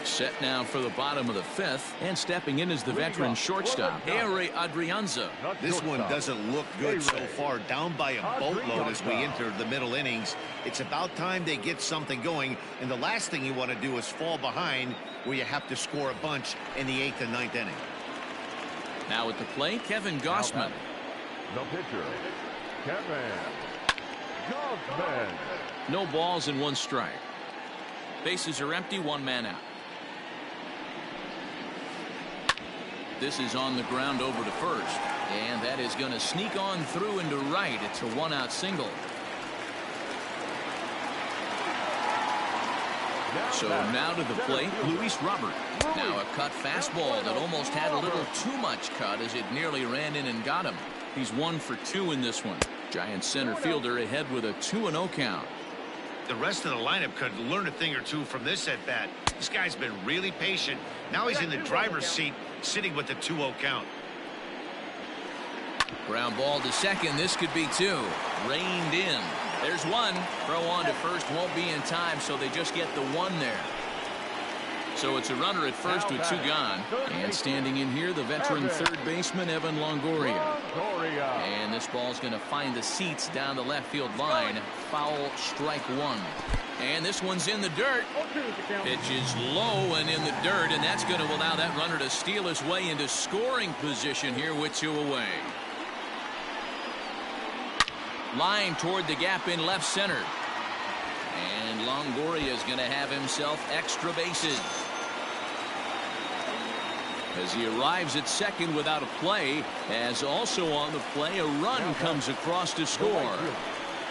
Set now for the bottom of the 5th, and stepping in is the veteran shortstop, Harry Adrianza. This one doesn't look good so far. Down by a boatload as we enter the middle innings. It's about time they get something going, and the last thing you want to do is fall behind where you have to score a bunch in the 8th and 9th inning. Now at the plate, Kevin Gossman. The pitcher, Kevin Gossman. No balls and 1 strike. Bases are empty, 1 man out. This is on the ground over to first, and that is going to sneak on through into right. It's a 1-out single. So now to the plate, Luis Robert. Now a cut fastball that almost had a little too much cut as it nearly ran in and got him. He's 1 for 2 in this one. Giant center fielder ahead with a 2-0 count. The rest of the lineup could learn a thing or two from this at bat. This guy's been really patient. Now he's in the driver's seat, sitting with the 2-0 count. Ground ball to second. This could be 2. Reined in. There's 1. Throw on to first won't be in time, so they just get the 1 there. So it's a runner at first with 2 gone. And standing in here, the veteran third baseman, Evan Longoria. And this ball's going to find the seats down the left field line. Foul, strike 1. And this one's in the dirt. Pitch is low and in the dirt, and that's going to allow that runner to steal his way into scoring position here with 2 away. Line toward the gap in left center. And Longoria is going to have himself extra bases. As he arrives at second without a play, as also on the play, a run comes across to score.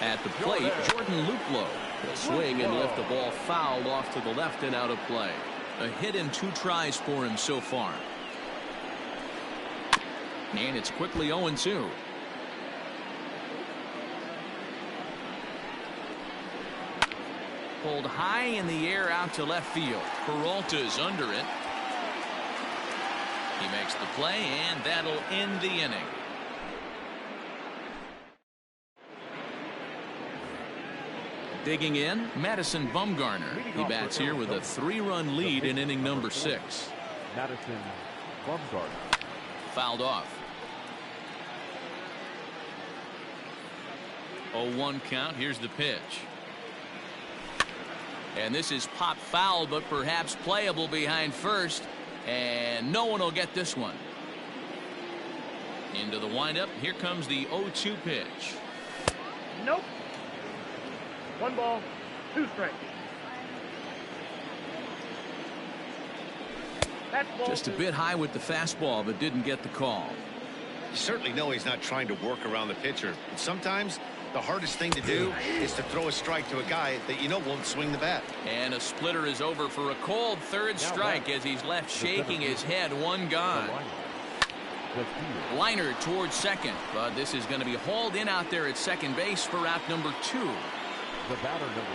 At the plate, Jordan Luplow will swing and lift the ball fouled off to the left and out of play. A hit in 2 tries for him so far. And it's quickly 0-2. Pulled high in the air out to left field. Peralta's under it. He makes the play, and that'll end the inning. Digging in, Madison Bumgarner. He bats here with a 3-run lead in inning number 6. Madison Bumgarner. Fouled off. 0-1 count. Here's the pitch. And this is pop foul, but perhaps playable behind first. And no one will get this one. Into the windup. Here comes the 0-2 pitch. Nope. 1 ball, 2 strikes. Just a bit high with the fastball, but didn't get the call. You certainly know he's not trying to work around the pitcher. But sometimes the hardest thing to do is to throw a strike to a guy that you know won't swing the bat. And a splitter is over for a cold 3rd strike as he's left shaking his head. 1 gone. Liner towards second, but this is going to be hauled in out there at second base for out number 2.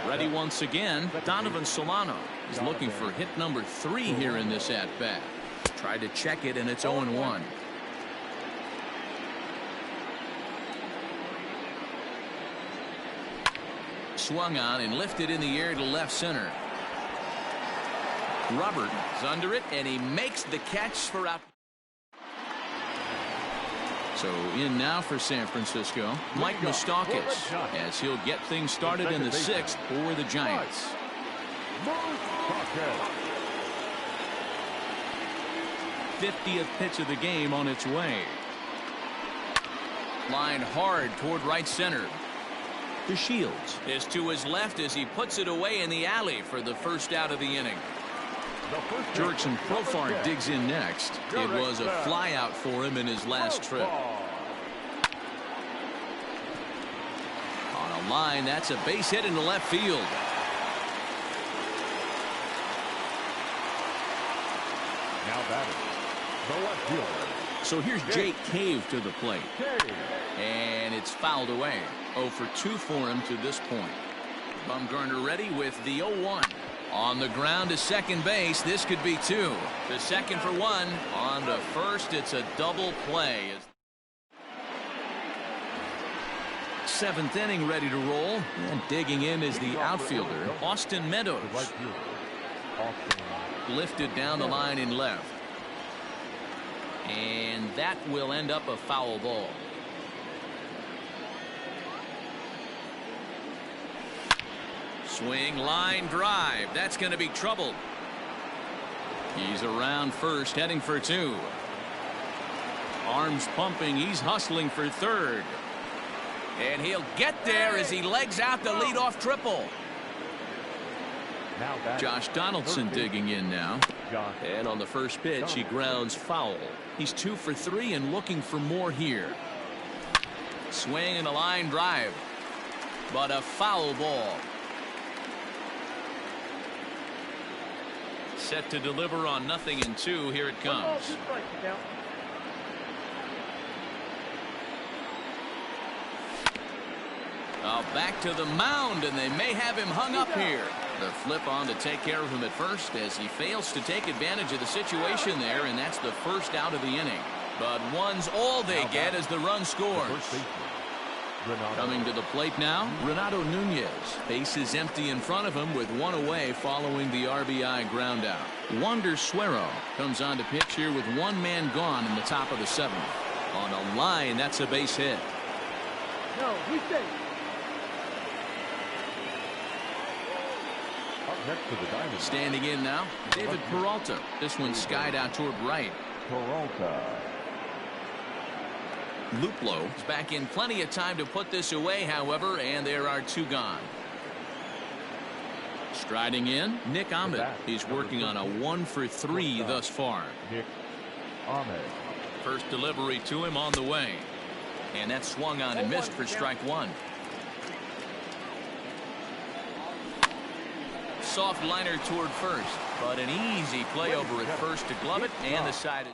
Ready once again, Donovan Solano is looking for hit number 3 here in this at bat. Tried to check it, and it's 0-1. Swung on and lifted in the air to left center. Robert is under it, and he makes the catch for out. So in now for San Francisco, Mike Moustakas, as he'll get things started in the 6th for the Giants. 50th pitch of the game on its way. Line hard toward right center. To Shields is to his left as he puts it away in the alley for the first out of the inning. Jurickson Profar digs in next. It was a fly out for him in his last trip. On a line, that's a base hit into left field. Now batting, the left fielder. So here's Jake Cave to the plate. And it's fouled away. 0 for 2 for him to this point. Bumgarner ready with the 0-1. On the ground to second base. This could be 2. To second for 1. On to first. It's a double play. 7th inning ready to roll. And digging in is the outfielder, Austin Meadows. Lifted down the line in left. And that will end up a foul ball. Swing, line drive. That's going to be trouble. He's around first, heading for 2. Arms pumping. He's hustling for third. And he'll get there as he legs out the leadoff triple. Now back. Josh Donaldson digging in now. And on the first pitch, he grounds foul. He's 2 for 3 and looking for more here. Swing and a line drive. But a foul ball. Set to deliver on 0-2. Here it comes. Back to the mound, and they may have him hung up here. The flip on to take care of him at first as he fails to take advantage of the situation there, and that's the first out of the inning. But one's all they get as the run scores. Coming to the plate now, Renato Nunez. Base is empty in front of him with one away following the RBI ground out. Wander Suero comes on to pitch here with one man gone in the top of the 7th. On a line, that's a base hit. No, we stay. Next to the diamond. Standing in now, David Peralta. This one skied out toward right. Peralta. Luplo is back in plenty of time to put this away, however, and there are 2 gone. Striding in, Nick Ahmed. He's working on a 1 for 3 thus far. Nick Ahmed. First delivery to him on the way. And that swung on and missed for strike 1. Soft liner toward first, but an easy play over at first to glove it, and the side.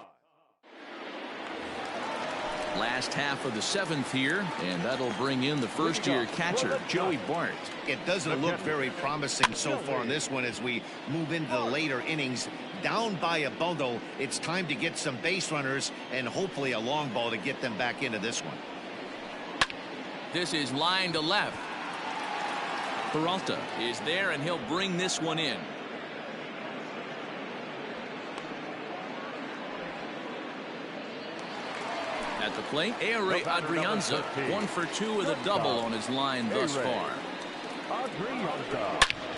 Last half of the 7th here, and that'll bring in the first-year catcher, Joey Bart. It doesn't look very promising so far in this one as we move into the later innings. Down by a bundle, it's time to get some base runners and hopefully a long ball to get them back into this one. This is line to left. Peralta is there, and he'll bring this one in. At the plate, Ehire Adrianza, 1 for 2 with a double on his line thus far.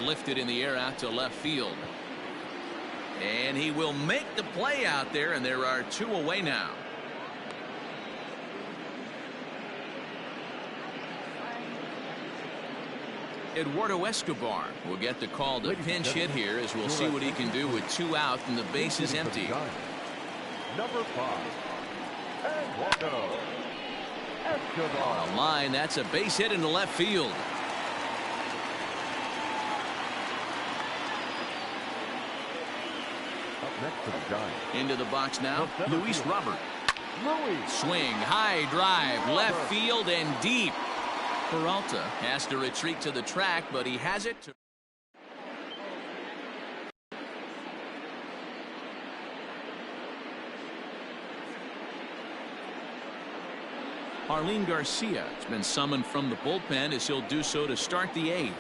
Lifted in the air out to left field. And he will make the play out there, and there are 2 away now. Eduardo Escobar will get the call to pinch hit here, as we'll see what he can do with 2 out and the base is empty. Number 5. Eduardo Escobar. On a line, that's a base hit into left field. Up next to the Giants. Into the box now, Luis Robert. Swing, high drive, left field and deep. Peralta has to retreat to the track, but he has it. Arlene Garcia has been summoned from the bullpen as he'll do so to start the 8th.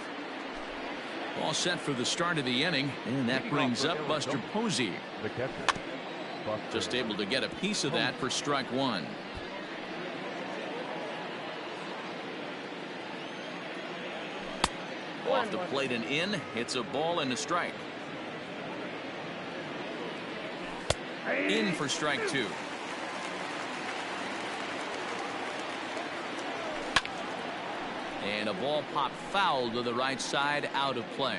All set for the start of the inning, and that brings up Buster Posey. The catcher. Just able to get a piece of that for strike 1. Off the plate and in. It's a ball and a strike. In for strike 2. And a ball popped foul to the right side, out of play.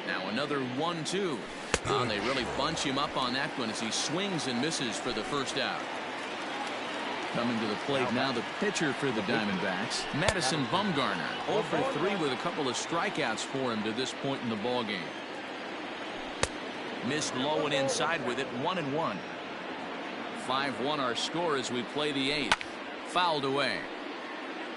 Now another 1-2. And they really bunch him up on that one as he swings and misses for the first out. Coming to the plate now, the pitcher for the Diamondbacks, Madison Bumgarner. 0 for 3 with a couple of strikeouts for him to this point in the ballgame. Missed low and inside with it, 1-1. 5-1 our score as we play the 8th. Fouled away.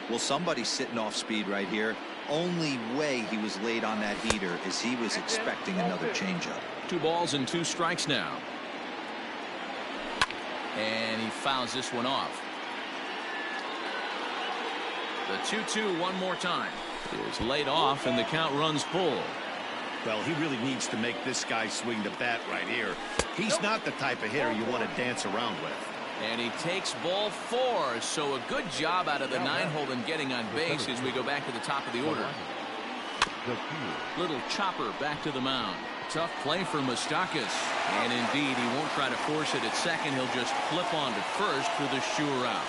Well, somebody's sitting off speed right here. Only way he was late on that heater is he was expecting another changeup. 2 balls and 2 strikes now. And he fouls this one off. The 2-2 one more time is laid off, and the count runs full. Well, he really needs to make this guy swing the bat right here. He's not the type of hitter you want to dance around with. And he takes ball 4, so a good job out of the 9-hole in getting on base as we go back to the top of the order. Little chopper back to the mound. Tough play for Moustakas. And indeed, he won't try to force it at second. He'll just flip on to first for the sure out.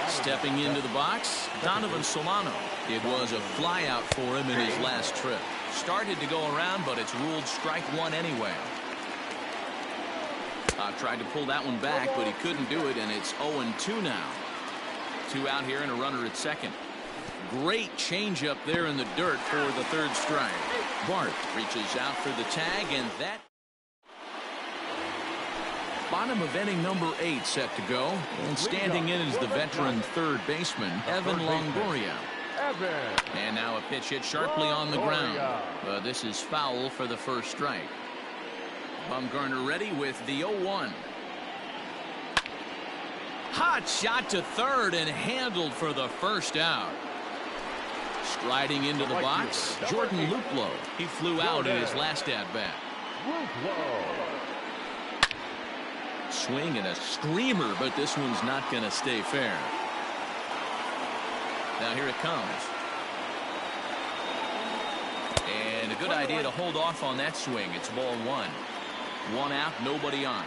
Stepping into the box, Donovan Solano. It was a fly out for him in his last trip. Started to go around, but it's ruled strike one anyway. Tried to pull that one back, but he couldn't do it, and it's 0-2 now. 2 out here and a runner at second. Great changeup there in the dirt for the third strike. Bart reaches out for the tag, and that. Bottom of inning number 8 set to go. And standing in is the veteran third baseman, Evan Longoria. And now a pitch hit sharply on the ground. This is foul for the first strike. Bumgarner ready with the 0-1. Hot shot to third and handled for the first out. Striding into the box, Jordan Luplow. He flew out in his last at-bat. Swing and a screamer, but this one's not going to stay fair. Now here it comes. And a good idea to hold off on that swing. It's ball 1. 1 out, nobody on.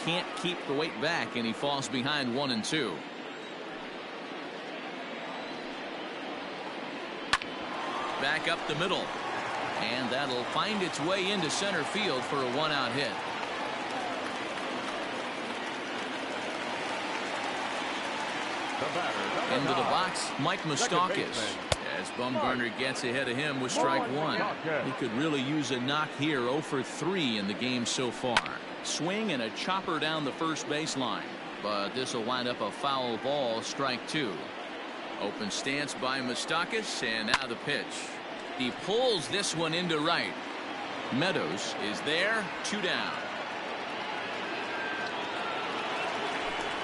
Can't keep the weight back, and he falls behind 1-2. Back up the middle. And that'll find its way into center field for a 1-out hit. Into the box, Mike Moustakas. As Bumgarner gets ahead of him with strike 1. He could really use a knock here. 0 for 3 in the game so far. Swing and a chopper down the first baseline. But this will wind up a foul ball, strike 2. Open stance by Moustakas, and now the pitch. He pulls this one into right. Meadows is there, 2 down.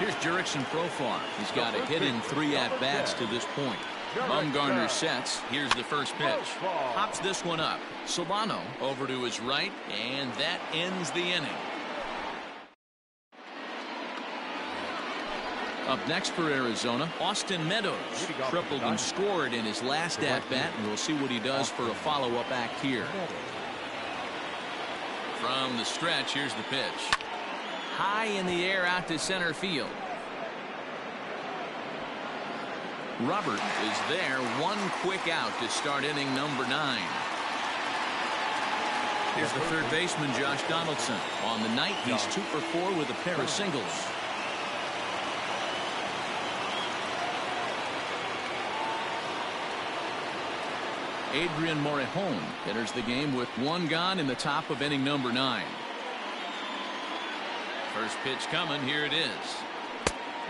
Here's Jurickson Profar. He's got a hit in 3 at-bats to this point. Bumgarner sets. Here's the first pitch. Pops this one up. Solano over to his right, and that ends the inning. Up next for Arizona, Austin Meadows. Tripled and scored in his last at-bat, and we'll see what he does for a follow-up act here. From the stretch, here's the pitch. High in the air out to center field. Robert is there. 1 quick out to start inning number 9. Here's the third baseman, Josh Donaldson. On the night, he's 2 for 4 with a pair of singles. Adrian Morejon enters the game with 1 gone in the top of inning number 9. First pitch coming. Here it is.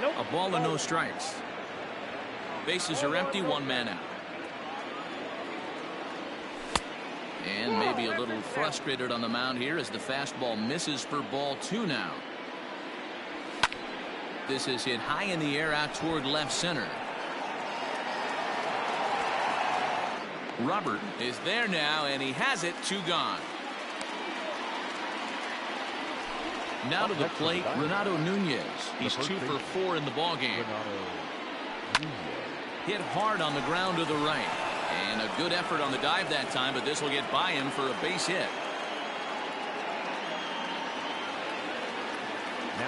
A ball and no strikes. Bases are empty. 1 man out. And maybe a little frustrated on the mound here as the fastball misses for ball 2 now. This is hit high in the air out toward left center. Robert is there now, and he has it. 2 gone. Now to the plate, Renato Nunez. He's 2 for 4 in the ballgame. Hit hard on the ground to the right. And a good effort on the dive that time, but this will get by him for a base hit.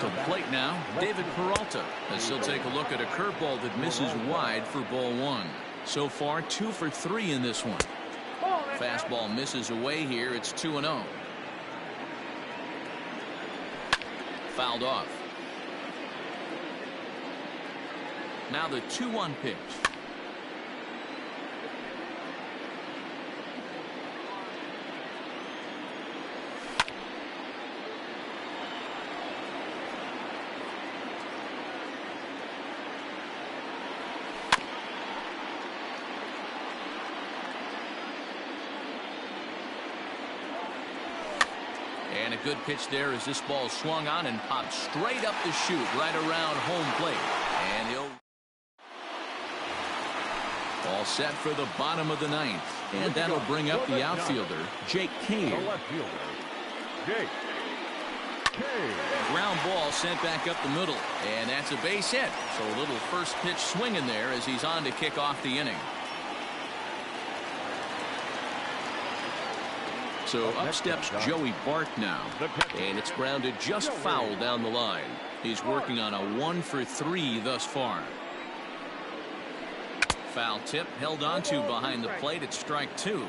To the plate now, David Peralta, as he'll take a look at a curveball that misses wide for ball 1. So far, 2 for 3 in this one. Fastball misses away here. It's 2-0. Fouled off. Now the 2-1 pitch. And a good pitch there as this ball swung on and popped straight up the chute right around home plate. And he'll all set for the bottom of the 9th. And that'll bring up the outfielder, Jake Cave. Ground ball sent back up the middle, and that's a base hit. So a little first pitch swing in there as he's on to kick off the inning. So up steps Joey Bart now, and it's grounded just foul down the line. He's working on a 1-for-3 thus far. Foul tip held onto behind the plate at strike 2.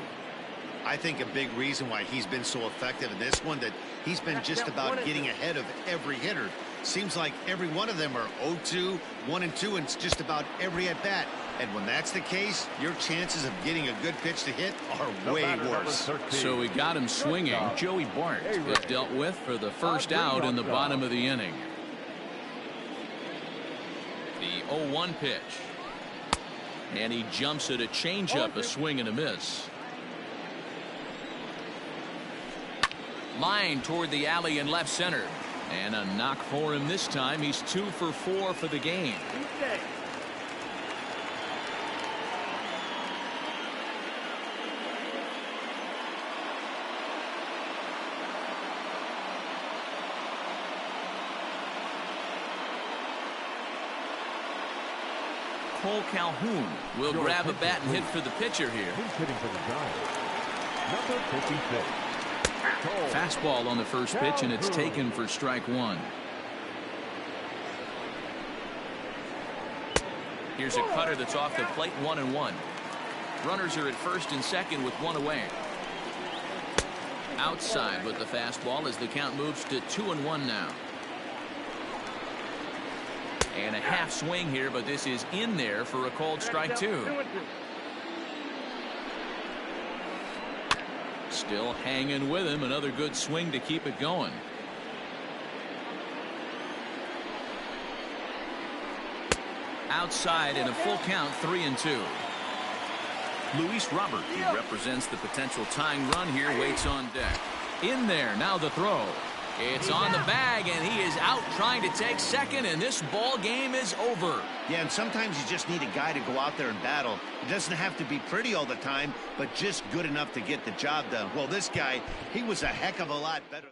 I think a big reason why he's been so effective in this one that he's been just about getting ahead of every hitter. Seems like every one of them are 0-2, 1-2, and it's just about every at bat. And when that's the case, your chances of getting a good pitch to hit are way worse. So we got him swinging. Joey Bart is dealt with for the first out in the bottom of the inning. The 0-1 pitch. And he jumps at a changeup, a swing and a miss. Line toward the alley in left center. And a knock for him this time. He's 2-for-4 for the game. Cole Calhoun will grab a bat and hit for the pitcher here. He's hitting for the Giants. Number 56. Fastball on the first pitch, and it's taken for strike 1. Here's a cutter that's off the plate, 1-1. Runners are at first and second with one away. Outside with the fastball as the count moves to 2-1 now. And a half swing here, but this is in there for a called strike 2. Still hanging with him. Another good swing to keep it going. Outside in a full count, 3-2. Luis Robert, who represents the potential tying run here, waits on deck. In there, now the throw. It's on the bag, and he is out trying to take second, and this ball game is over. Yeah, and sometimes you just need a guy to go out there and battle. It doesn't have to be pretty all the time, but just good enough to get the job done. Well, this guy, he was a heck of a lot better.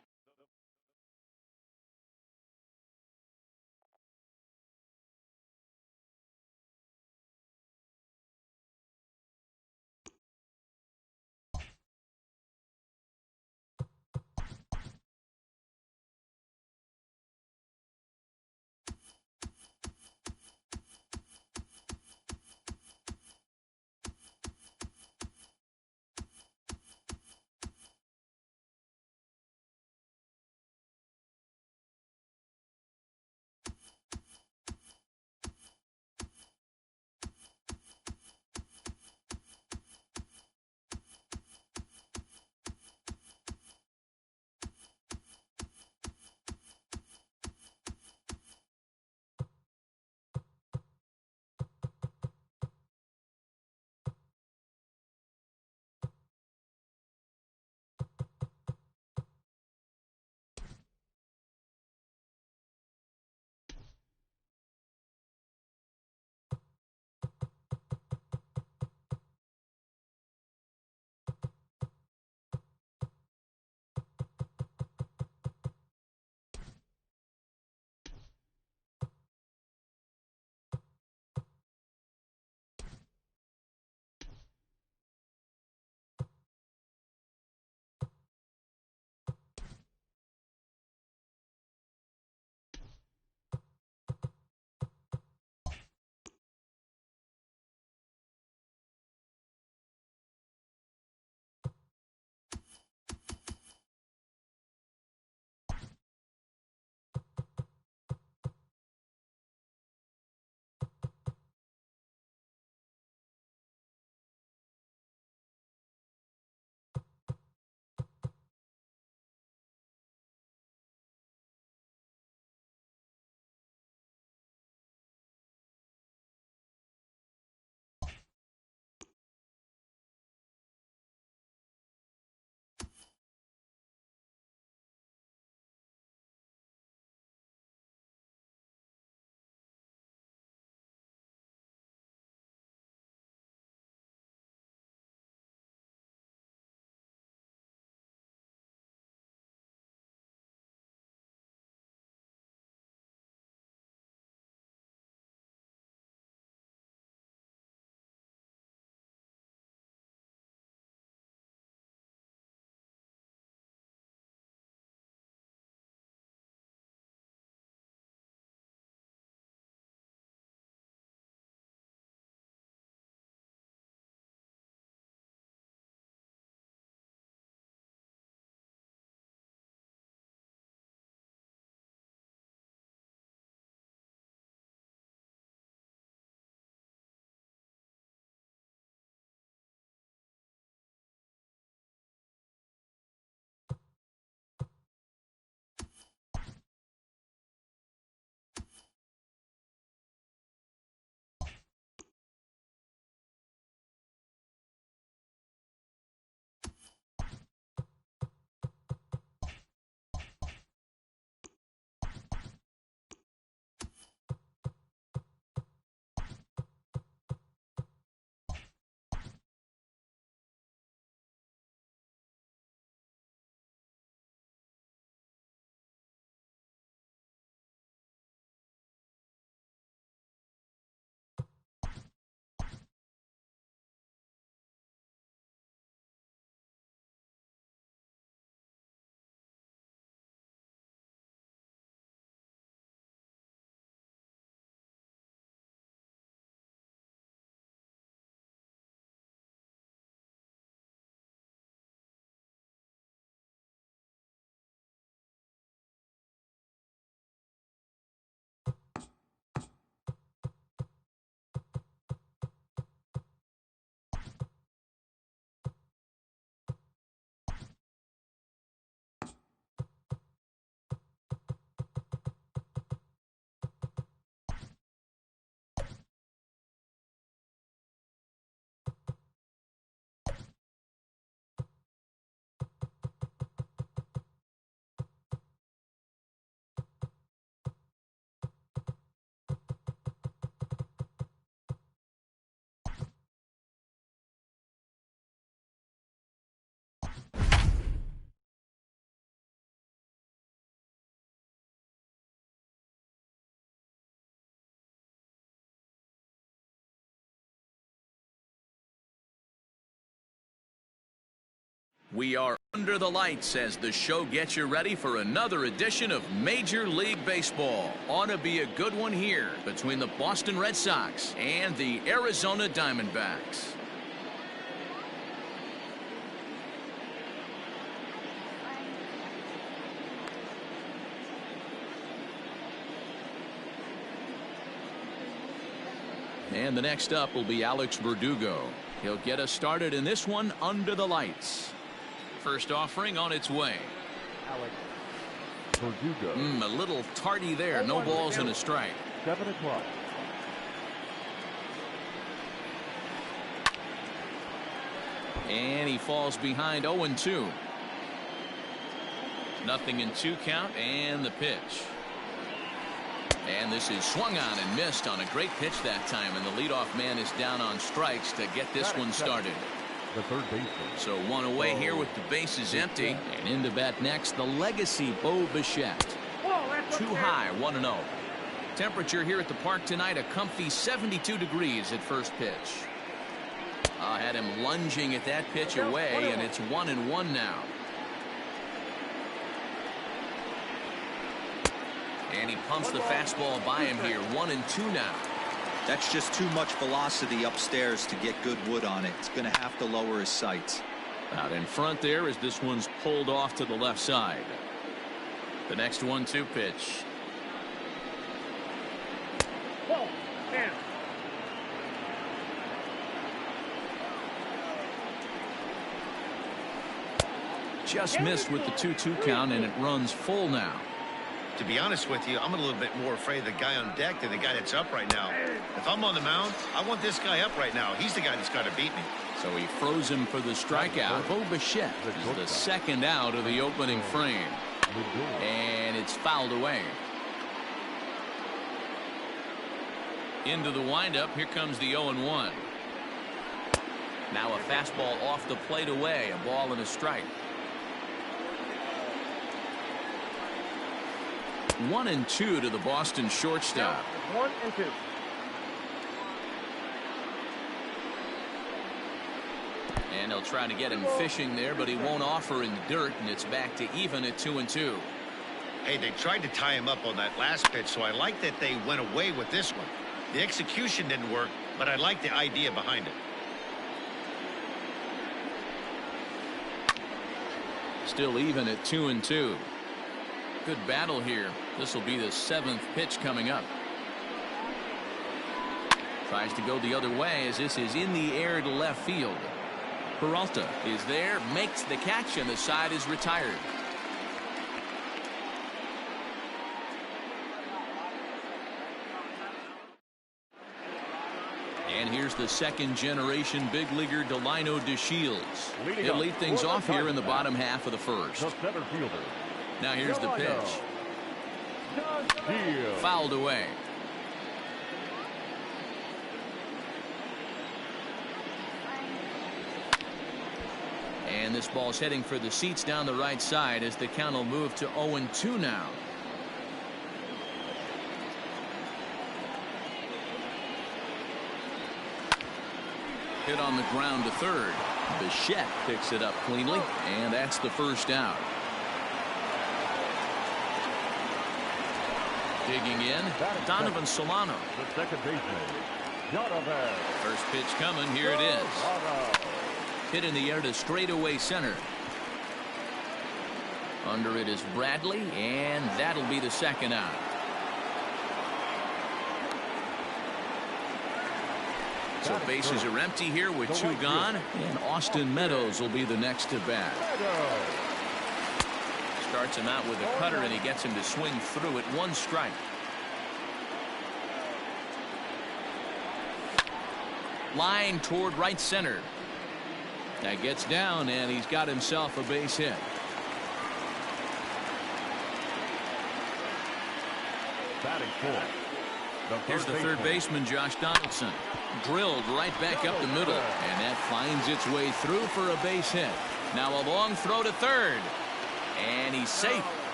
We are under the lights as the show gets you ready for another edition of Major League Baseball. Ought to be a good one here between the Boston Red Sox and the Arizona Diamondbacks. And the next up will be Alex Verdugo. He'll get us started in this one under the lights. First offering on its way. Alex Verdugo. A little tardy there. No balls and a strike. 7 o'clock. And he falls behind 0-2. Nothing in 2 count and the pitch. And this is swung on and missed on a great pitch that time. And the leadoff man is down on strikes to get this one started. The third baseman. So one away here with the bases empty. And in to bat next, the legacy Bo Bichette. Too high, 1-0. Temperature here at the park tonight, a comfy 72 degrees at first pitch. Had him lunging at that pitch away, and it's 1-1 now. And he pumps the fastball by him here. 1-2 now. That's just too much velocity upstairs to get good wood on it. It's going to have to lower his sights. Out in front there as this one's pulled off to the left side. The next 1-2 pitch. Whoa, man. Just missed with the 2-2 count, and it runs full now. To be honest with you, I'm a little bit more afraid of the guy on deck than the guy that's up right now. If I'm on the mound, I want this guy up right now. He's the guy that's got to beat me. So he froze him for the strikeout. Bo Bichette is the second out of the opening frame. And it's fouled away. Into the windup. Here comes the 0-1. Now a fastball off the plate away. A ball and a strike. 1-2 to the Boston shortstop. 1-2. And they'll try to get him fishing there, but he won't offer in the dirt, and it's back to even at 2-2. Hey, they tried to tie him up on that last pitch, so I like that they went away with this one. The execution didn't work, but I like the idea behind it. Still even at 2-2. Good battle here. This will be the 7th pitch coming up. Tries to go the other way as this is in the air to left field. Peralta is there, makes the catch, and the side is retired. And here's the second-generation big leaguer Delino DeShields. He'll lead things off here in the bottom half of the first. The center fielder. Now here's the pitch. Fouled away. And this ball's heading for the seats down the right side as the count will move to 0-2 now. Hit on the ground to third. Bichette picks it up cleanly, and that's the first out. Digging in, Donovan Solano. The second baseman, Donovan. First pitch coming. Here it is. Hit in the air to straightaway center. Under it is Bradley, and that'll be the second out. So bases are empty here with 2 gone, and Austin Meadows will be the next to bat. Starts him out with a cutter, and he gets him to swing through it. 1 strike. Line toward right center. That gets down, and he's got himself a base hit. Batting fourth. Here's the third baseman, Josh Donaldson. Drilled right back up the middle, and that finds its way through for a base hit. Now a long throw to third, and he's safe.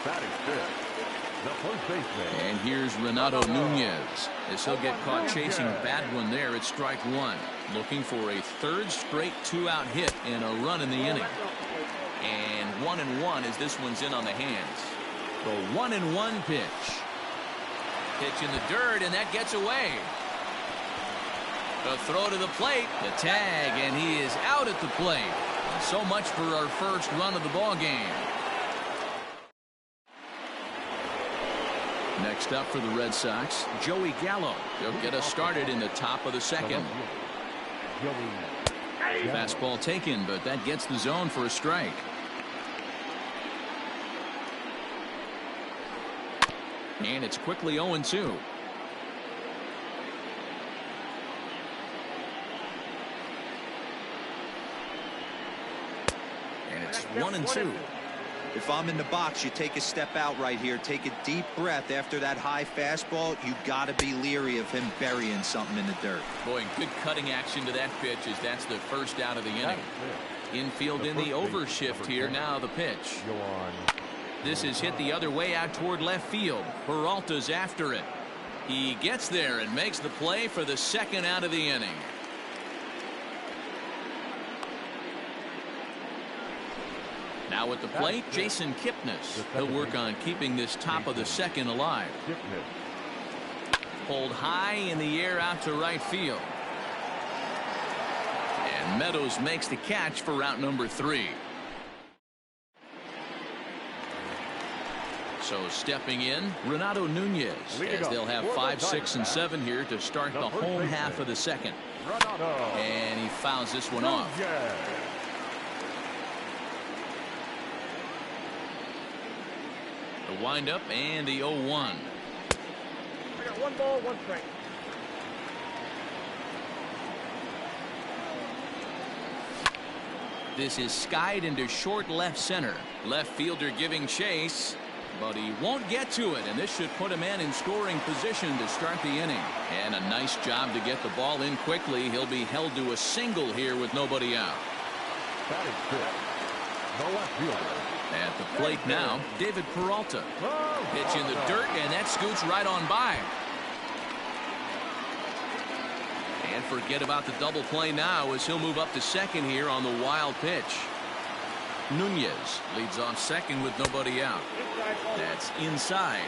Batting fifth. The first baseman. And here's Renato Nunez. As he'll get caught chasing a bad one there at strike one. Looking for a third straight two-out hit and a run in the inning. And 1-1 as this one's in on the hands. The 1-1 pitch. Pitch in the dirt, and that gets away. The throw to the plate, the tag, and he is out at the plate. And so much for our first run of the ball game. Next up for the Red Sox, Joey Gallo. He'll get us started in the top of the second. Fastball taken, but that gets the zone for a strike. And it's quickly 0-2. And it's 1-2. If I'm in the box, you take a step out right here. Take a deep breath after that high fastball. You got to be leery of him burying something in the dirt. Boy, good cutting action to that pitch as that's the first out of the inning. Infield in the overshift here. Now the pitch. This is hit the other way out toward left field. Peralta's after it. He gets there and makes the play for the second out of the inning. Now at the plate, Jason Kipnis. He'll work on keeping this top of the second alive. Pulled high in the air out to right field. And Meadows makes the catch for route number 3. So stepping in, Renato Nunez, as they'll have 5, 6, and 7 here to start the home half of the second. And he fouls this one off. The windup and the 0-1. I got 1 ball, 1 strike. This is skied into short left center. Left fielder giving chase, but he won't get to it, and this should put him in scoring position to start the inning. And a nice job to get the ball in quickly. He'll be held to a single here with nobody out. That is good. The left fielder. At the plate now, David Peralta. Pitch in the dirt, and that scoots right on by. And forget about the double play now as he'll move up to second here on the wild pitch. Nunez leads off second with nobody out. That's inside.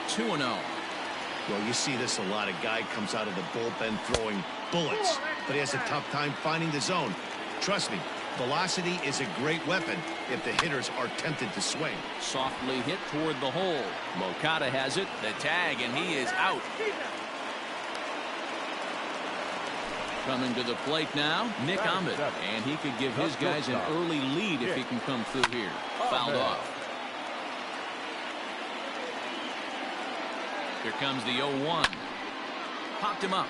2-0. Well, you see this a lot. A guy comes out of the bullpen throwing bullets, but he has a tough time finding the zone. Trust me, velocity is a great weapon if the hitters are tempted to swing. Softly hit toward the hole. Moncada has it. The tag, and he is out. Coming to the plate now, Nick Ahmed. And he could give his guys an early lead if he can come through here. Fouled off. Here comes the 0-1. Popped him up.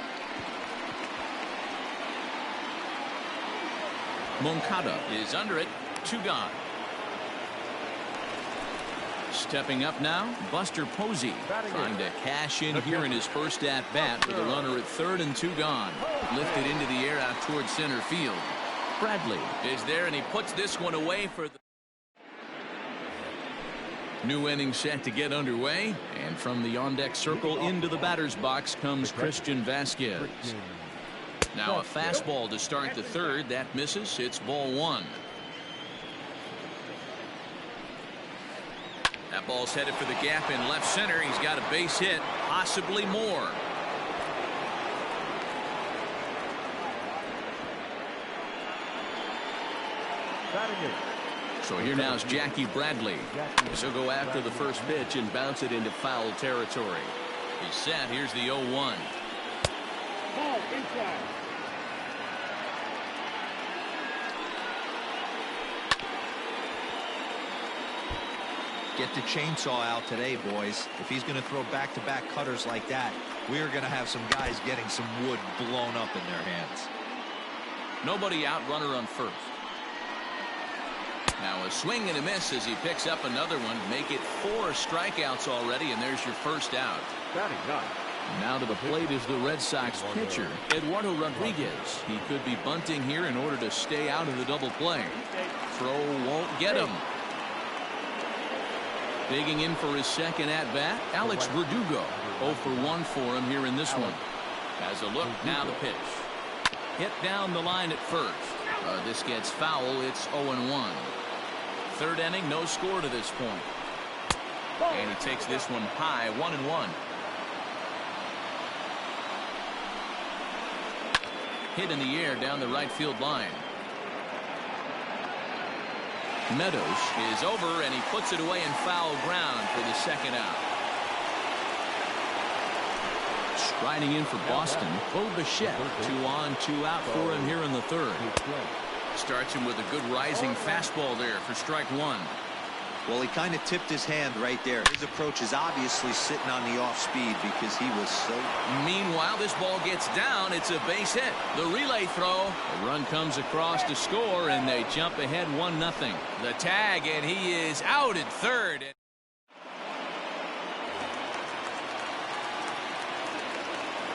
Moncada is under it. 2 gone. Stepping up now, Buster Posey, trying to cash in here in his first at-bat with a runner at third and 2 gone. Lifted into the air out towards center field. Bradley is there, and he puts this one away for the new inning set to get underway. And from the on-deck circle into the batter's box comes Christian Vasquez. Now a fastball to start the third. That misses. It's ball 1. That ball's headed for the gap in left center. He's got a base hit, possibly more. So here now is Jackie Bradley. He'll go after the first pitch and bounce it into foul territory. He's set. Here's the 0-1. Ball inside. Get the chainsaw out today, boys. If he's going to throw back-to-back cutters like that, we're going to have some guys getting some wood blown up in their hands. Nobody out, runner on first. Now a swing and a miss as he picks up another one. Make it 4 strikeouts already, and there's your first out. Now to the plate is the Red Sox pitcher, Eduardo Rodriguez. He could be bunting here in order to stay out of the double play. Throw won't get him. Digging in for his second at-bat, Alex Verdugo. 0 for 1 for him here in this one. Has a look, now the pitch. Hit down the line at first. This gets foul, it's 0-1. Third inning, no score to this point. And he takes this one high, 1-1. Hit in the air down the right field line. Meadows is over, and he puts it away in foul ground for the second out. Striding in for Boston, Bo Bichette. 2 on, 2 out for him here in the third. Starts him with a good rising fastball there for strike 1. Well, he kind of tipped his hand right there. His approach is obviously sitting on the off speed because he was so... Meanwhile, this ball gets down. It's a base hit. The relay throw. A run comes across to score, and they jump ahead 1-0. The tag, and he is out at third.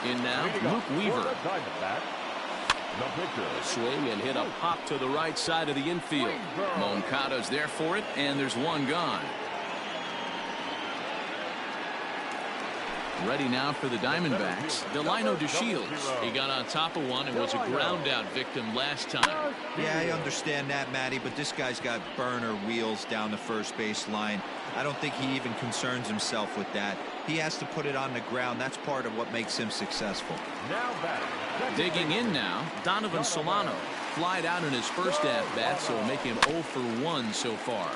In now, Luke Weaver. Swing and hit a pop to the right side of the infield. Moncada's there for it, and there's one gone. Ready now for the Diamondbacks, Delino DeShields. He got on top of one and was a ground out victim last time. Yeah, I understand that, Matty, but this guy's got burner wheels down the first base line. I don't think he even concerns himself with that. He has to put it on the ground. That's part of what makes him successful. Digging in now, Donovan Solano. Flied out in his first at-bat, so make him 0 for 1 so far.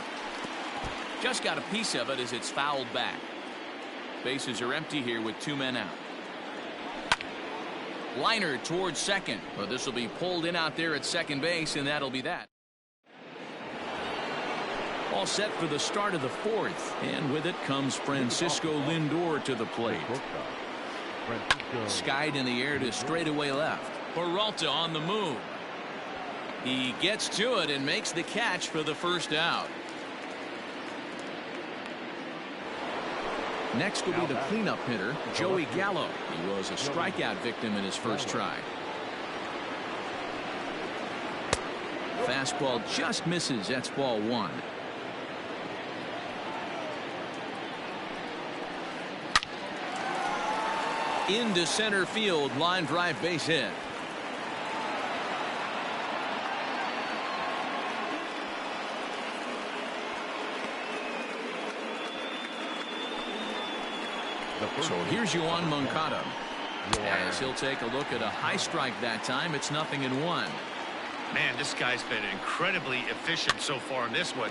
Just got a piece of it as it's fouled back. Bases are empty here with 2 men out. Liner towards second, but this will be pulled in out there at second base, and that'll be that. All set for the start of the fourth, and with it comes Francisco Lindor to the plate. Skied in the air to straightaway left. Peralta on the move. He gets to it and makes the catch for the first out. Next will be the cleanup hitter, Joey Gallo. He was a strikeout victim in his first try. Fastball just misses. That's ball 1. Into center field, line drive base hit. So here's Yoan Moncada. As he'll take a look at a high strike that time, it's 0-1. Man, this guy's been incredibly efficient so far in this one,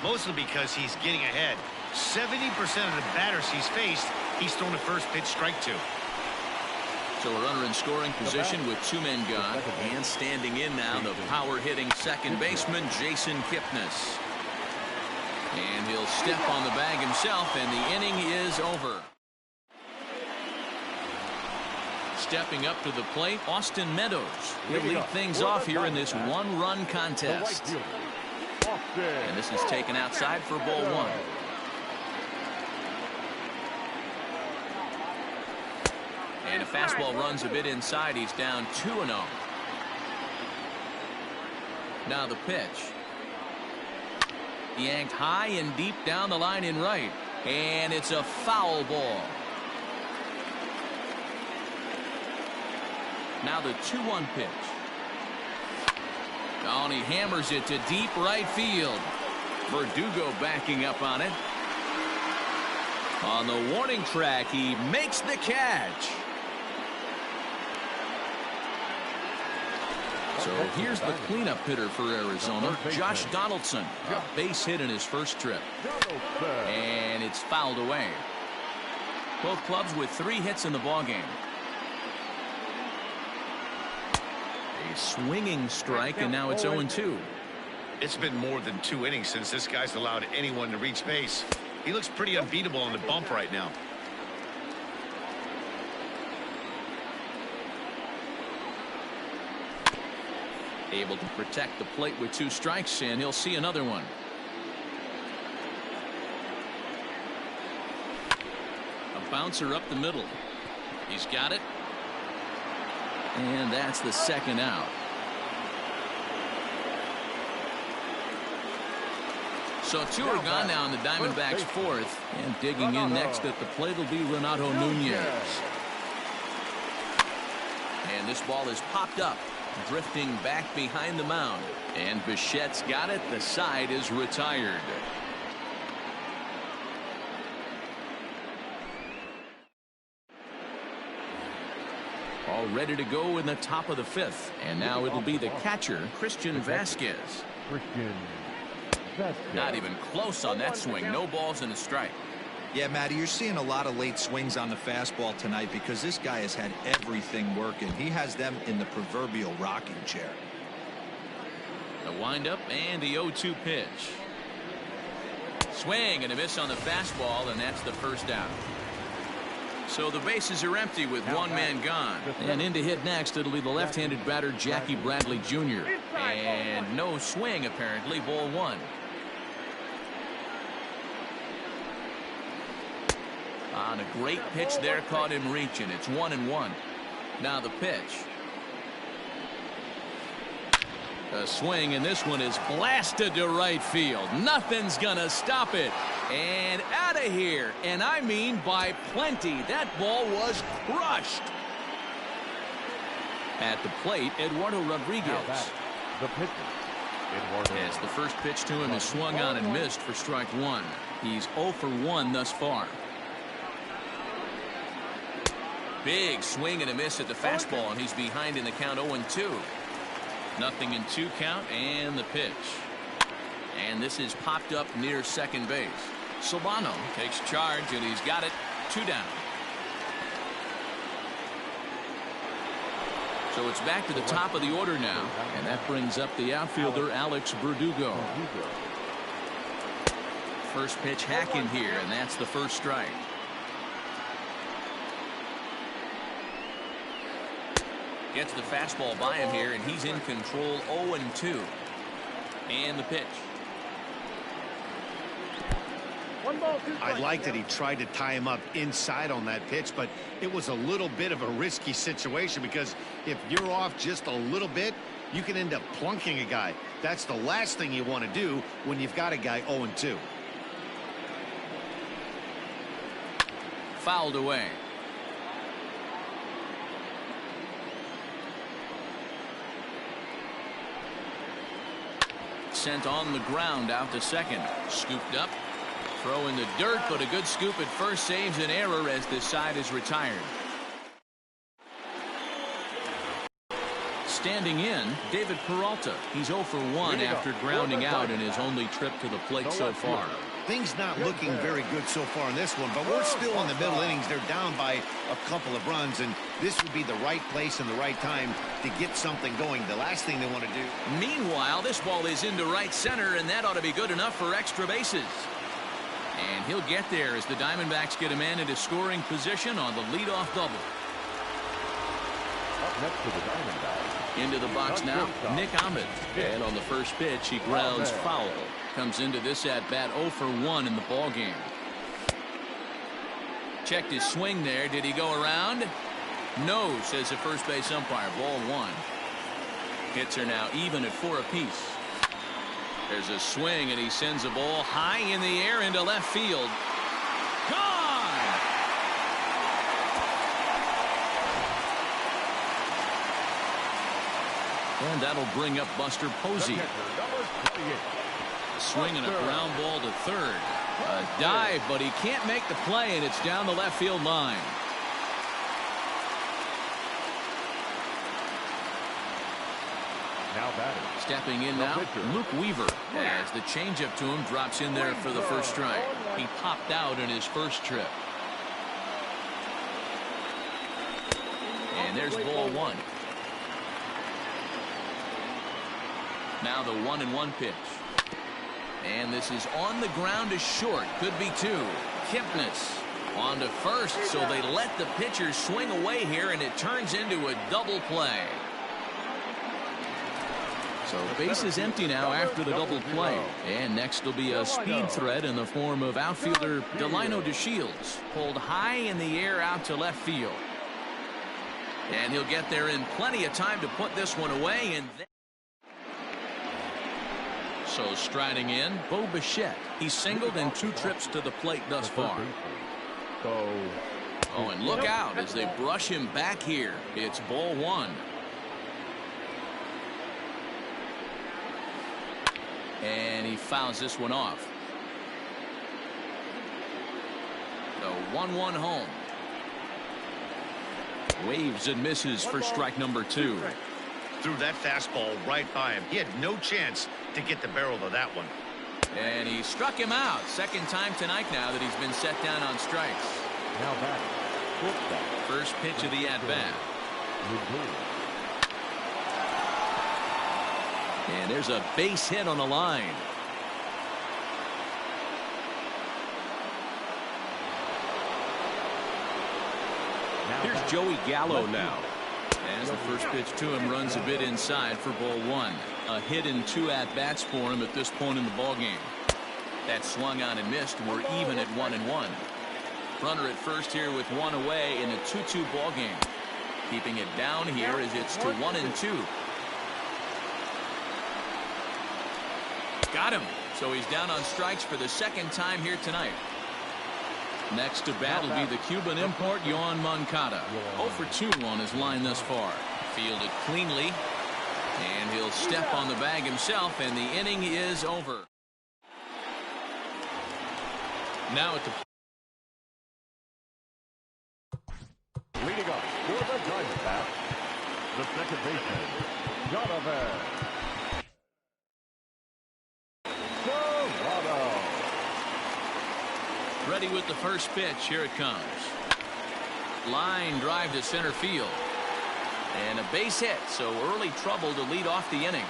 mostly because he's getting ahead. 70% of the batters he's faced, he's thrown a first pitch strike to. So a runner in scoring position with 2 men gone, and standing in now the power hitting second baseman Jason Kipnis. And he'll step on the bag himself, and the inning is over. Stepping up to the plate, Austin Meadows. He'll lead things off here in this 1-run contest. And this is taken outside for ball 1. And a fastball runs a bit inside. He's down 2-0. Now the pitch. Yanked high and deep down the line in right. And it's a foul ball. Now the 2-1 pitch. Oh, and he hammers it to deep right field. Verdugo backing up on it. On the warning track, he makes the catch. So here's the cleanup hitter for Arizona, Josh Donaldson. A base hit in his first trip. And it's fouled away. Both clubs with 3 hits in the ballgame. A swinging strike, and now it's 0-2. It's been more than 2 innings since this guy's allowed anyone to reach base. He looks pretty unbeatable on the bump right now. Able to protect the plate with 2 strikes, and he'll see another one. A bouncer up the middle. He's got it. And that's the second out. So two are gone now in the Diamondbacks' fourth. And digging in next at the plate will be Renato Nunez. And this ball is popped up, drifting back behind the mound. And Bichette's got it. The side is retired. All ready to go in the top of the fifth. And now it'll be the catcher, Christian Vasquez. Not even close on that swing. No balls and a strike. Yeah, Matty, you're seeing a lot of late swings on the fastball tonight because this guy has had everything working. He has them in the proverbial rocking chair. The windup and the 0-2 pitch. Swing and a miss on the fastball, and that's the first out. So the bases are empty with one man gone. And in to hit next, it'll be the left-handed batter, Jackie Bradley Jr. And no swing, apparently. Ball one. On a great pitch there, caught him reaching. It's 1-1. Now the pitch. A swing, and this one is blasted to right field. Nothing's gonna stop it. And out of here. And I mean by plenty. That ball was crushed. At the plate, Eduardo Rodriguez. The pitcher, As the first pitch to him is swung on and missed for strike one. He's 0 for 1 thus far. Big swing and a miss at the fastball, and he's behind in the count 0-2. Nothing in 2 count, and the pitch. And this is popped up near second base. Solano takes charge, and he's got it. 2 down. So it's back to the top of the order now, and that brings up the outfielder Alex Verdugo. First pitch hacking here, and that's the first strike. Gets the fastball by him here, and he's in control. 0-2. And the pitch. I like that he tried to tie him up inside on that pitch, but it was a little bit of a risky situation because if you're off just a little bit, you can end up plunking a guy. That's the last thing you want to do when you've got a guy 0-2. Fouled away. Sent on the ground out to second. Scooped up. Throw in the dirt, but a good scoop at first saves an error as this side is retired. Standing in, David Peralta. He's 0 for 1 after grounding out in his only trip to the plate so far. Things not looking very good so far in this one, but we're still in the middle innings. They're down by a couple of runs, and this would be the right place and the right time to get something going. The last thing they want to do. Meanwhile, this ball is into right center, and that ought to be good enough for extra bases. And he'll get there as the Diamondbacks get a man into scoring position on the leadoff double. up next to the Diamondbacks. Into the box now, Nick Ahmed. And on the first pitch, he grounds foul. Comes into this at-bat 0 for 1 in the ballgame. Checked his swing there. Did he go around? No, says the first base umpire. Ball 1. Hits are now even at 4 apiece. There's a swing, and he sends a ball high in the air into left field. Gone! And that'll bring up Buster Posey. Swing and a ground ball to third. A dive, but he can't make the play, and it's down the left field line. Now batting. Stepping in now, Luke Weaver, as the changeup to him drops in there for the first strike. He popped out in his first trip. And there's ball 1. Now the 1-1 pitch. And this is on the ground to short. Could be 2. Kipnis on to first, so they let the pitcher swing away here, and it turns into a double play. So base is empty now after the double play. And next will be a speed threat in the form of outfielder Delino DeShields. Pulled high in the air out to left field. And he'll get there in plenty of time to put this one away. And then So striding in, Bo Bichette. He's singled in 2 trips to the plate thus far. Oh, and look out as they brush him back here. It's ball 1. And he fouls this one off. The 1-1 home. Waves and misses for strike number 2. Threw that fastball right by him. He had no chance to get the barrel of that one. And he struck him out. Second time tonight now that he's been set down on strikes. Now batting. First pitch of the at-bat. And there's a base hit on the line. Here's Joey Gallo now. As the first pitch to him runs a bit inside for ball 1. A hit in 2 at-bats for him at this point in the ballgame. That swung on and missed. We're even at 1-1. Runner at first here with 1 away in a 2-2 ballgame. Keeping it down here as it's to 1-2. Got him. So he's down on strikes for the second time here tonight. Next to bat will be the Cuban import, Yoan Moncada. 0 for 2 on his line thus far. Fielded cleanly. And he'll step on the bag himself, and the inning is over. Now at the leading up for the Diamondbacks, the second baseman, Donovan. Ready with the first pitch. Here it comes. Line drive to center field. And a base hit, so early trouble to lead off the inning.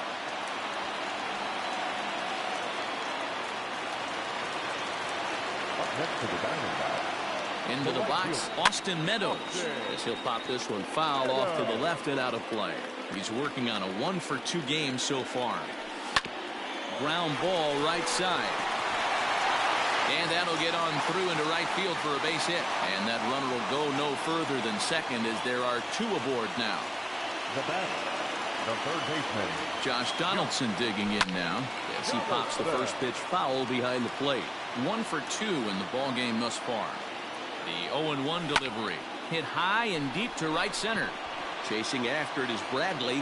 Up next to the Diamondbacks. Into the box, Austin Meadows. As he'll pop this one foul off to the left and out of play. He's working on a 1 for 2 game so far. Ground ball right side. And that'll get on through into right field for a base hit. And that runner will go no further than second as there are 2 aboard now. The batter, the third baseman, Josh Donaldson digging in now as he pops the first pitch foul behind the plate. 1 for 2 in the ball game thus far. The 0-1 delivery hit high and deep to right center. Chasing after it is Bradley.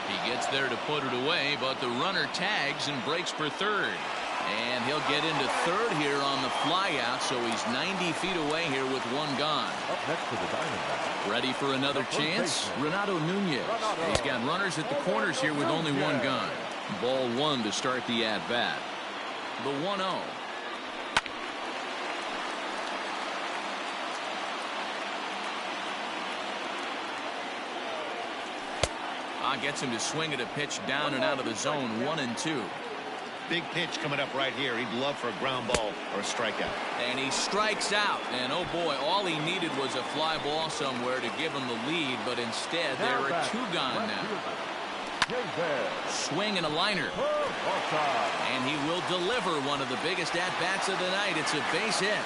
He gets there to put it away, but the runner tags and breaks for third. And he'll get into third here on the flyout, so he's 90 feet away here with 1 gone. up next to the Diamondbacks. Ready for another chance? Renato Nunez. He's got runners at the corners here with only 1 gone. Ball 1 to start the at-bat. The 1-0. Gets him to swing at a pitch down and out of the zone. 1-2. Big pitch coming up right here. He'd love for a ground ball or a strikeout. And he strikes out. And oh boy, all he needed was a fly ball somewhere to give him the lead. But instead, there are 2 gone now. Swing and a liner. And he will deliver one of the biggest at-bats of the night. It's a base hit.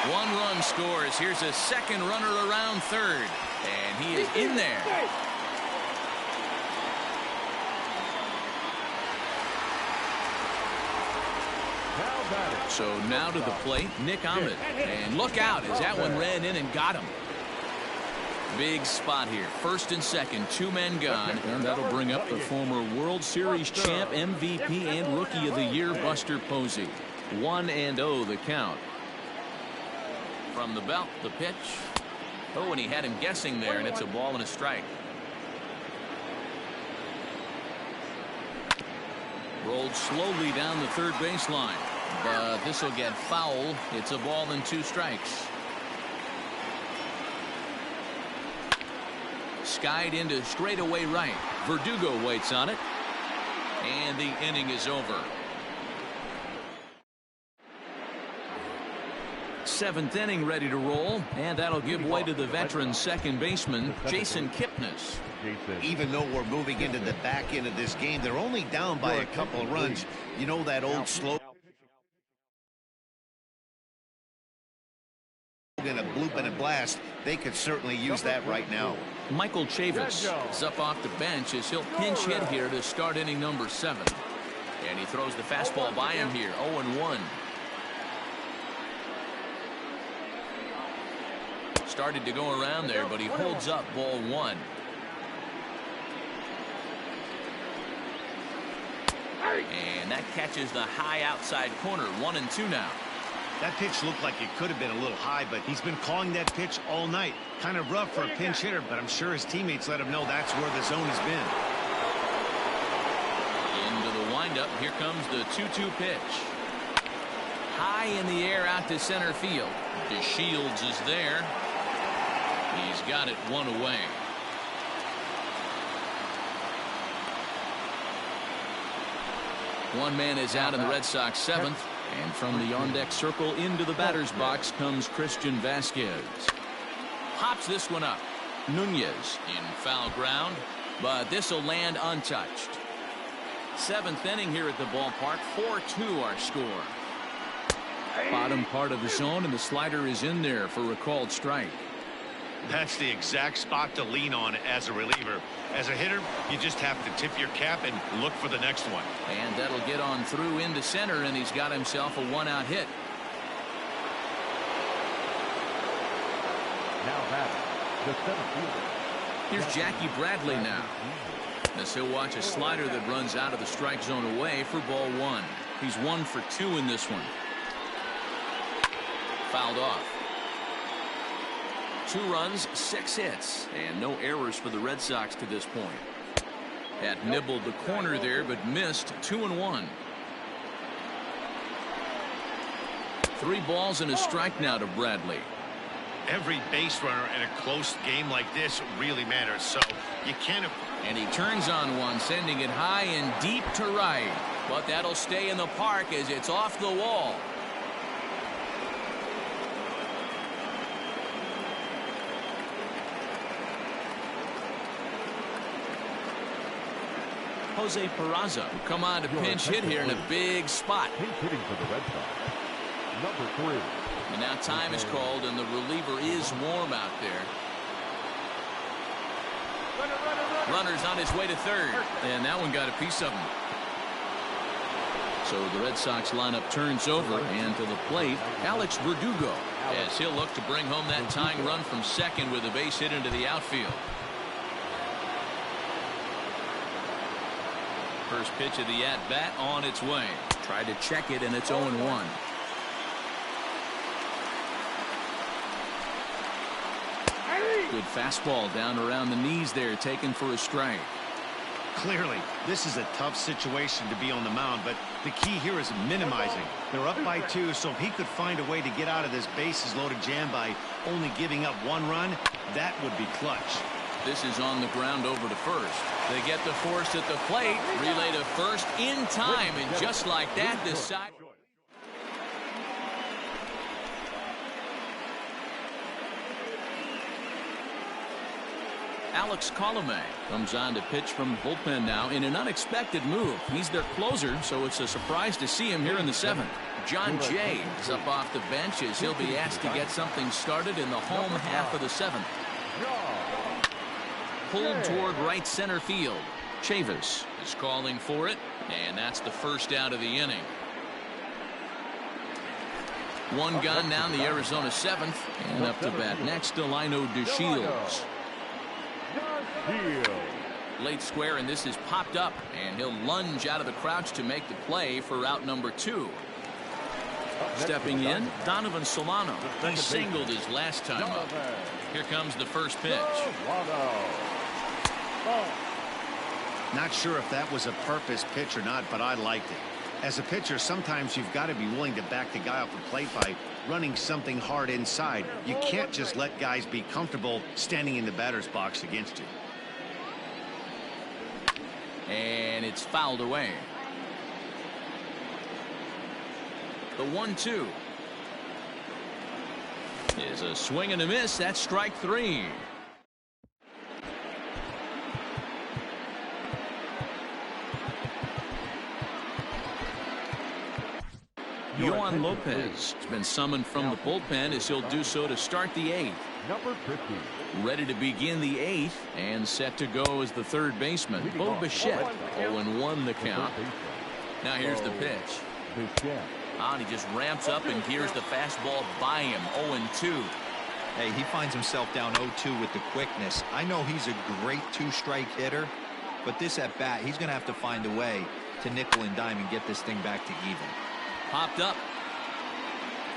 1 run scores. Here's a second runner around third. And he is in there. So now to the plate, Nick Ahmed. And look out as that one ran in and got him. Big spot here. First and second, 2 men gone. And that'll bring up the former World Series champ, MVP, and Rookie of the Year, Buster Posey. 1-0 the count. From the belt, the pitch. Oh, and he had him guessing there, and it's a ball and a strike. Rolled slowly down the third baseline. But this will get foul. It's a ball and 2 strikes. Skied into straightaway right. Verdugo waits on it. And the inning is over. 7th inning ready to roll. And that'll give way to the veteran second baseman, Jason Kipnis. Even though we're moving into the back end of this game, they're only down by a couple of runs. You know that old slogan, a blue pumping and blast. They could certainly use that right now. Michael Chavis is up off the bench as he'll pinch hit here to start inning number 7. And he throws the fastball by him here, 0-1. Started to go around there, but he holds up ball 1. And that catches the high outside corner, 1-2 now. That pitch looked like it could have been a little high, but he's been calling that pitch all night. Kind of rough for a pinch hitter, but I'm sure his teammates let him know that's where the zone has been. Into the windup. Here comes the 2-2 pitch. High in the air out to center field. DeShields is there. He's got it 1 away. One man is out in the Red Sox 7th. And from the on-deck circle into the batter's box comes Christian Vasquez. Pops this one up. Nunez in foul ground, but this will land untouched. 7th inning here at the ballpark. 4-2 our score. Bottom part of the zone, and the slider is in there for a called strike. That's the exact spot to lean on as a reliever. As a hitter, you just have to tip your cap and look for the next one. And that'll get on through into center, and he's got himself a 1-out hit. Now batting, the center fielder. Here's Jackie Bradley now. As he'll watch a slider that runs out of the strike zone away for ball 1. He's 1 for 2 in this one. Fouled off. 2 runs, 6 hits, and no errors for the Red Sox to this point. Had nibbled the corner there, but missed. 2-1. 3 balls and a strike now to Bradley. Every base runner in a close game like this really matters, so you can't. And he turns on one, sending it high and deep to right. But that'll stay in the park as it's off the wall. Jose Peraza will come on to pinch hit here in a big spot. Pinch hitting for the Red Sox. Number 3. And now time is called, and the reliever is warm out there. Runner's on his way to third, and that one got a piece of him. So the Red Sox lineup turns over, and to the plate, Alex Verdugo, as he'll look to bring home that tying run from second with a base hit into the outfield. First pitch of the at-bat on its way. Tried to check it, and it's 0-1. Good fastball down around the knees there, taken for a strike. Clearly, this is a tough situation to be on the mound, but the key here is minimizing. They're up by 2, so if he could find a way to get out of this bases-loaded jam by only giving up 1 run, that would be clutch. This is on the ground over to first. They get the force at the plate, relay to first in time, and just like that, the side. Alex Colomé comes on to pitch from bullpen now in an unexpected move. He's their closer, so it's a surprise to see him here in the 7th. John Jay is up off the bench as he'll be asked to get something started in the home half of the 7th. Pulled toward right center field. Chavis is calling for it, and that's the first out of the inning. 1 gone now in the Arizona 7th, and up to bat next, Delino DeShields. Late square, and this is popped up, and he'll lunge out of the crouch to make the play for out number 2. Stepping in, Donovan Solano. He singled his last time up. Here comes the first pitch. Not sure if that was a purpose pitch or not, but I liked it. As a pitcher, sometimes you've got to be willing to back the guy off the plate by running something hard inside. You can't just let guys be comfortable standing in the batter's box against you. And it's fouled away. The 1-2 is a swing and a miss. That's strike 3. Yohan Lopez has been summoned from the bullpen as he'll do so to start the 8th. Number 50. Ready to begin the 8th and set to go as the third baseman, Bo Bichette. 0-1 the count. Now here's the pitch. Bichette. And he just ramps up and gears the fastball by him. 0-2. Hey, he finds himself down 0-2 with the quickness. I know he's a great 2-strike hitter, but this at bat, he's going to have to find a way to nickel and dime and get this thing back to even. Popped up.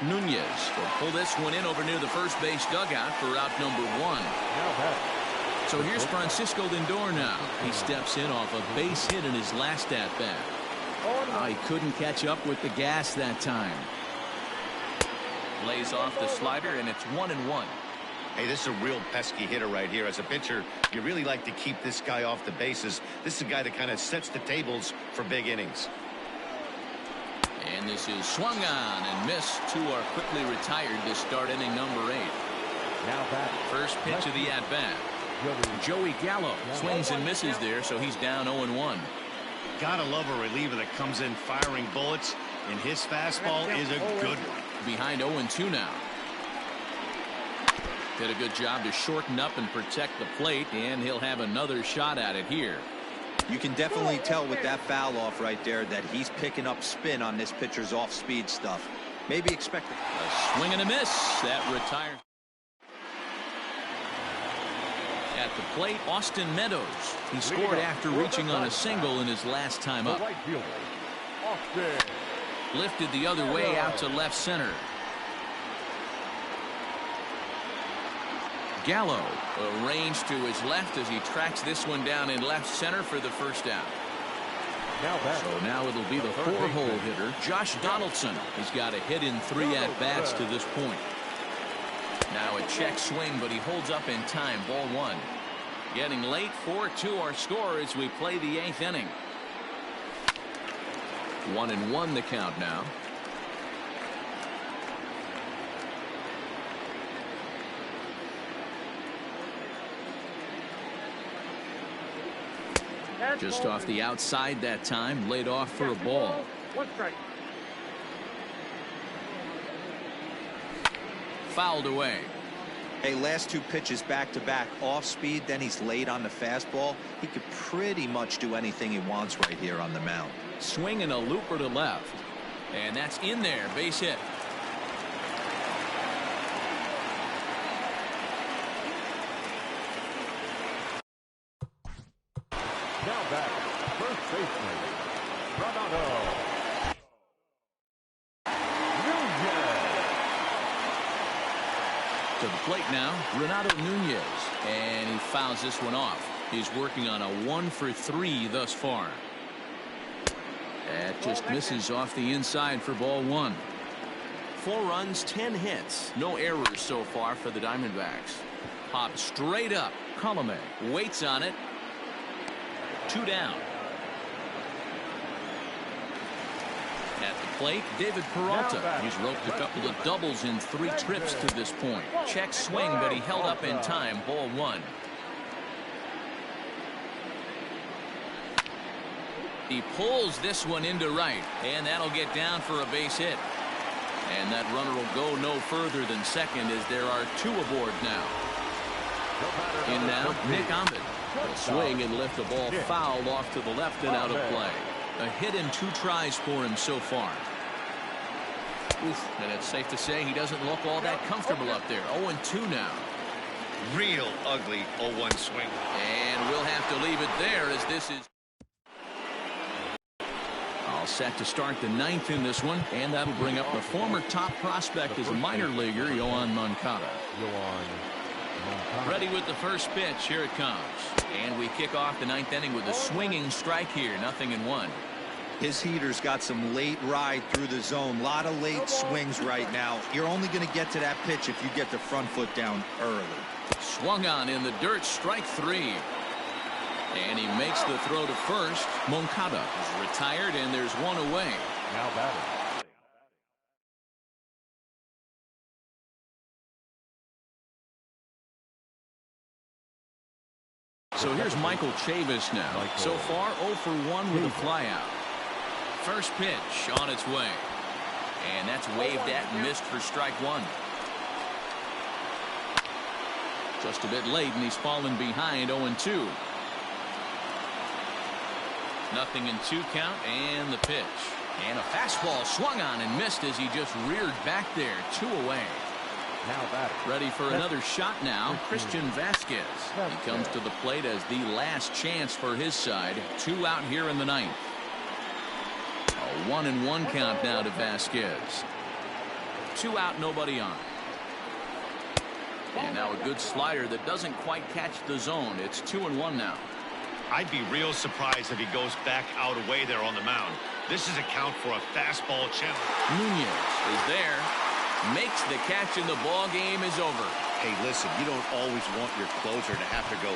Nunez will pull this one in over near the first base dugout for out number 1. So here's Francisco Lindor now. He steps in off a base hit in his last at bat. Oh, he couldn't catch up with the gas that time. Lays off the slider, and it's 1-1. Hey, this is a real pesky hitter right here. As a pitcher, you really like to keep this guy off the bases. This is a guy that kind of sets the tables for big innings. And this is swung on and missed. 2 are quickly retired to start inning number 8. Now back. First pitch of the at-bat. Joey Gallo swings and misses there, so he's down 0-1. Gotta love a reliever that comes in firing bullets, and his fastball is a good one. Behind 0-2 now. Did a good job to shorten up and protect the plate, and he'll have another shot at it here. You can definitely tell with that foul off right there that he's picking up spin on this pitcher's off-speed stuff. Maybe expect a swing and a miss. That retires. At the plate, Austin Meadows. He scored after reaching on a single in his last time up. Lifted the other way out to left center. Gallo arranged to his left as he tracks this one down in left center for the first out. So now it'll be the 4-hole hitter, Josh Donaldson. He's got a hit in 3 at-bats to this point. Now a check swing, but he holds up in time. Ball 1. Getting late. 4-2 our score as we play the 8th inning. 1-1 the count now. Just off the outside that time, laid off for a ball. 1 strike. Fouled away. Hey, last 2 pitches back-to-back off speed, then he's laid on the fastball. He could pretty much do anything he wants right here on the mound. Swing and a looper to left. And that's in there. Base hit. Now back, first baseman, Renato Nunez. To the plate now, Renato Nunez. And he fouls this one off. He's working on a 1-for-3 thus far. That just misses off the inside for ball 1. 4 runs, 10 hits. No errors so far for the Diamondbacks. Pop straight up. Colome waits on it. 2 down. At the plate, David Peralta. He's roped a couple of doubles in 3 trips to this point. Check swing, but he held up in time. Ball 1. He pulls this one into right, and that'll get down for a base hit. And that runner will go no further than second as there are 2 aboard now. In now, Nick Ahmed. He'll swing and lift the ball foul off to the left and out of play. A hit in 2 tries for him so far. Oof, and it's safe to say he doesn't look all that comfortable up there. 0-2 now. Real ugly 0-1 swing. And we'll have to leave it there as this is all set to start the 9th in this one, and that'll bring up the former top prospect as a minor leaguer, Yohan Moncada. Ready with the first pitch. Here it comes. And we kick off the 9th inning with a swinging strike here. 0-1. His heater's got some late ride through the zone. A lot of late swings right now. You're only going to get to that pitch if you get the front foot down early. Swung on in the dirt. Strike 3. And he makes the throw to first. Moncada is retired, and there's 1 away. Now batting. So here's Michael Chavis now. So far 0 for 1 with a flyout. First pitch on its way. And that's waved at and missed for strike one. Just a bit late, and he's fallen behind 0-2. Nothing in 2 count, and the pitch. And a fastball swung on and missed as he just reared back there. 2 away. Now batting. Ready for another shot now, Christian Vasquez. He comes to the plate as the last chance for his side. 2 out here in the 9th. A 1-1 count now to Vasquez. 2 out, nobody on. And now a good slider that doesn't quite catch the zone. It's 2-1 now. I'd be real surprised if he goes back out away there on the mound. This is a count for a fastball challenge. Nunez is there, makes the catch, and the ball game is over. Hey, listen, you don't always want your closer to have to go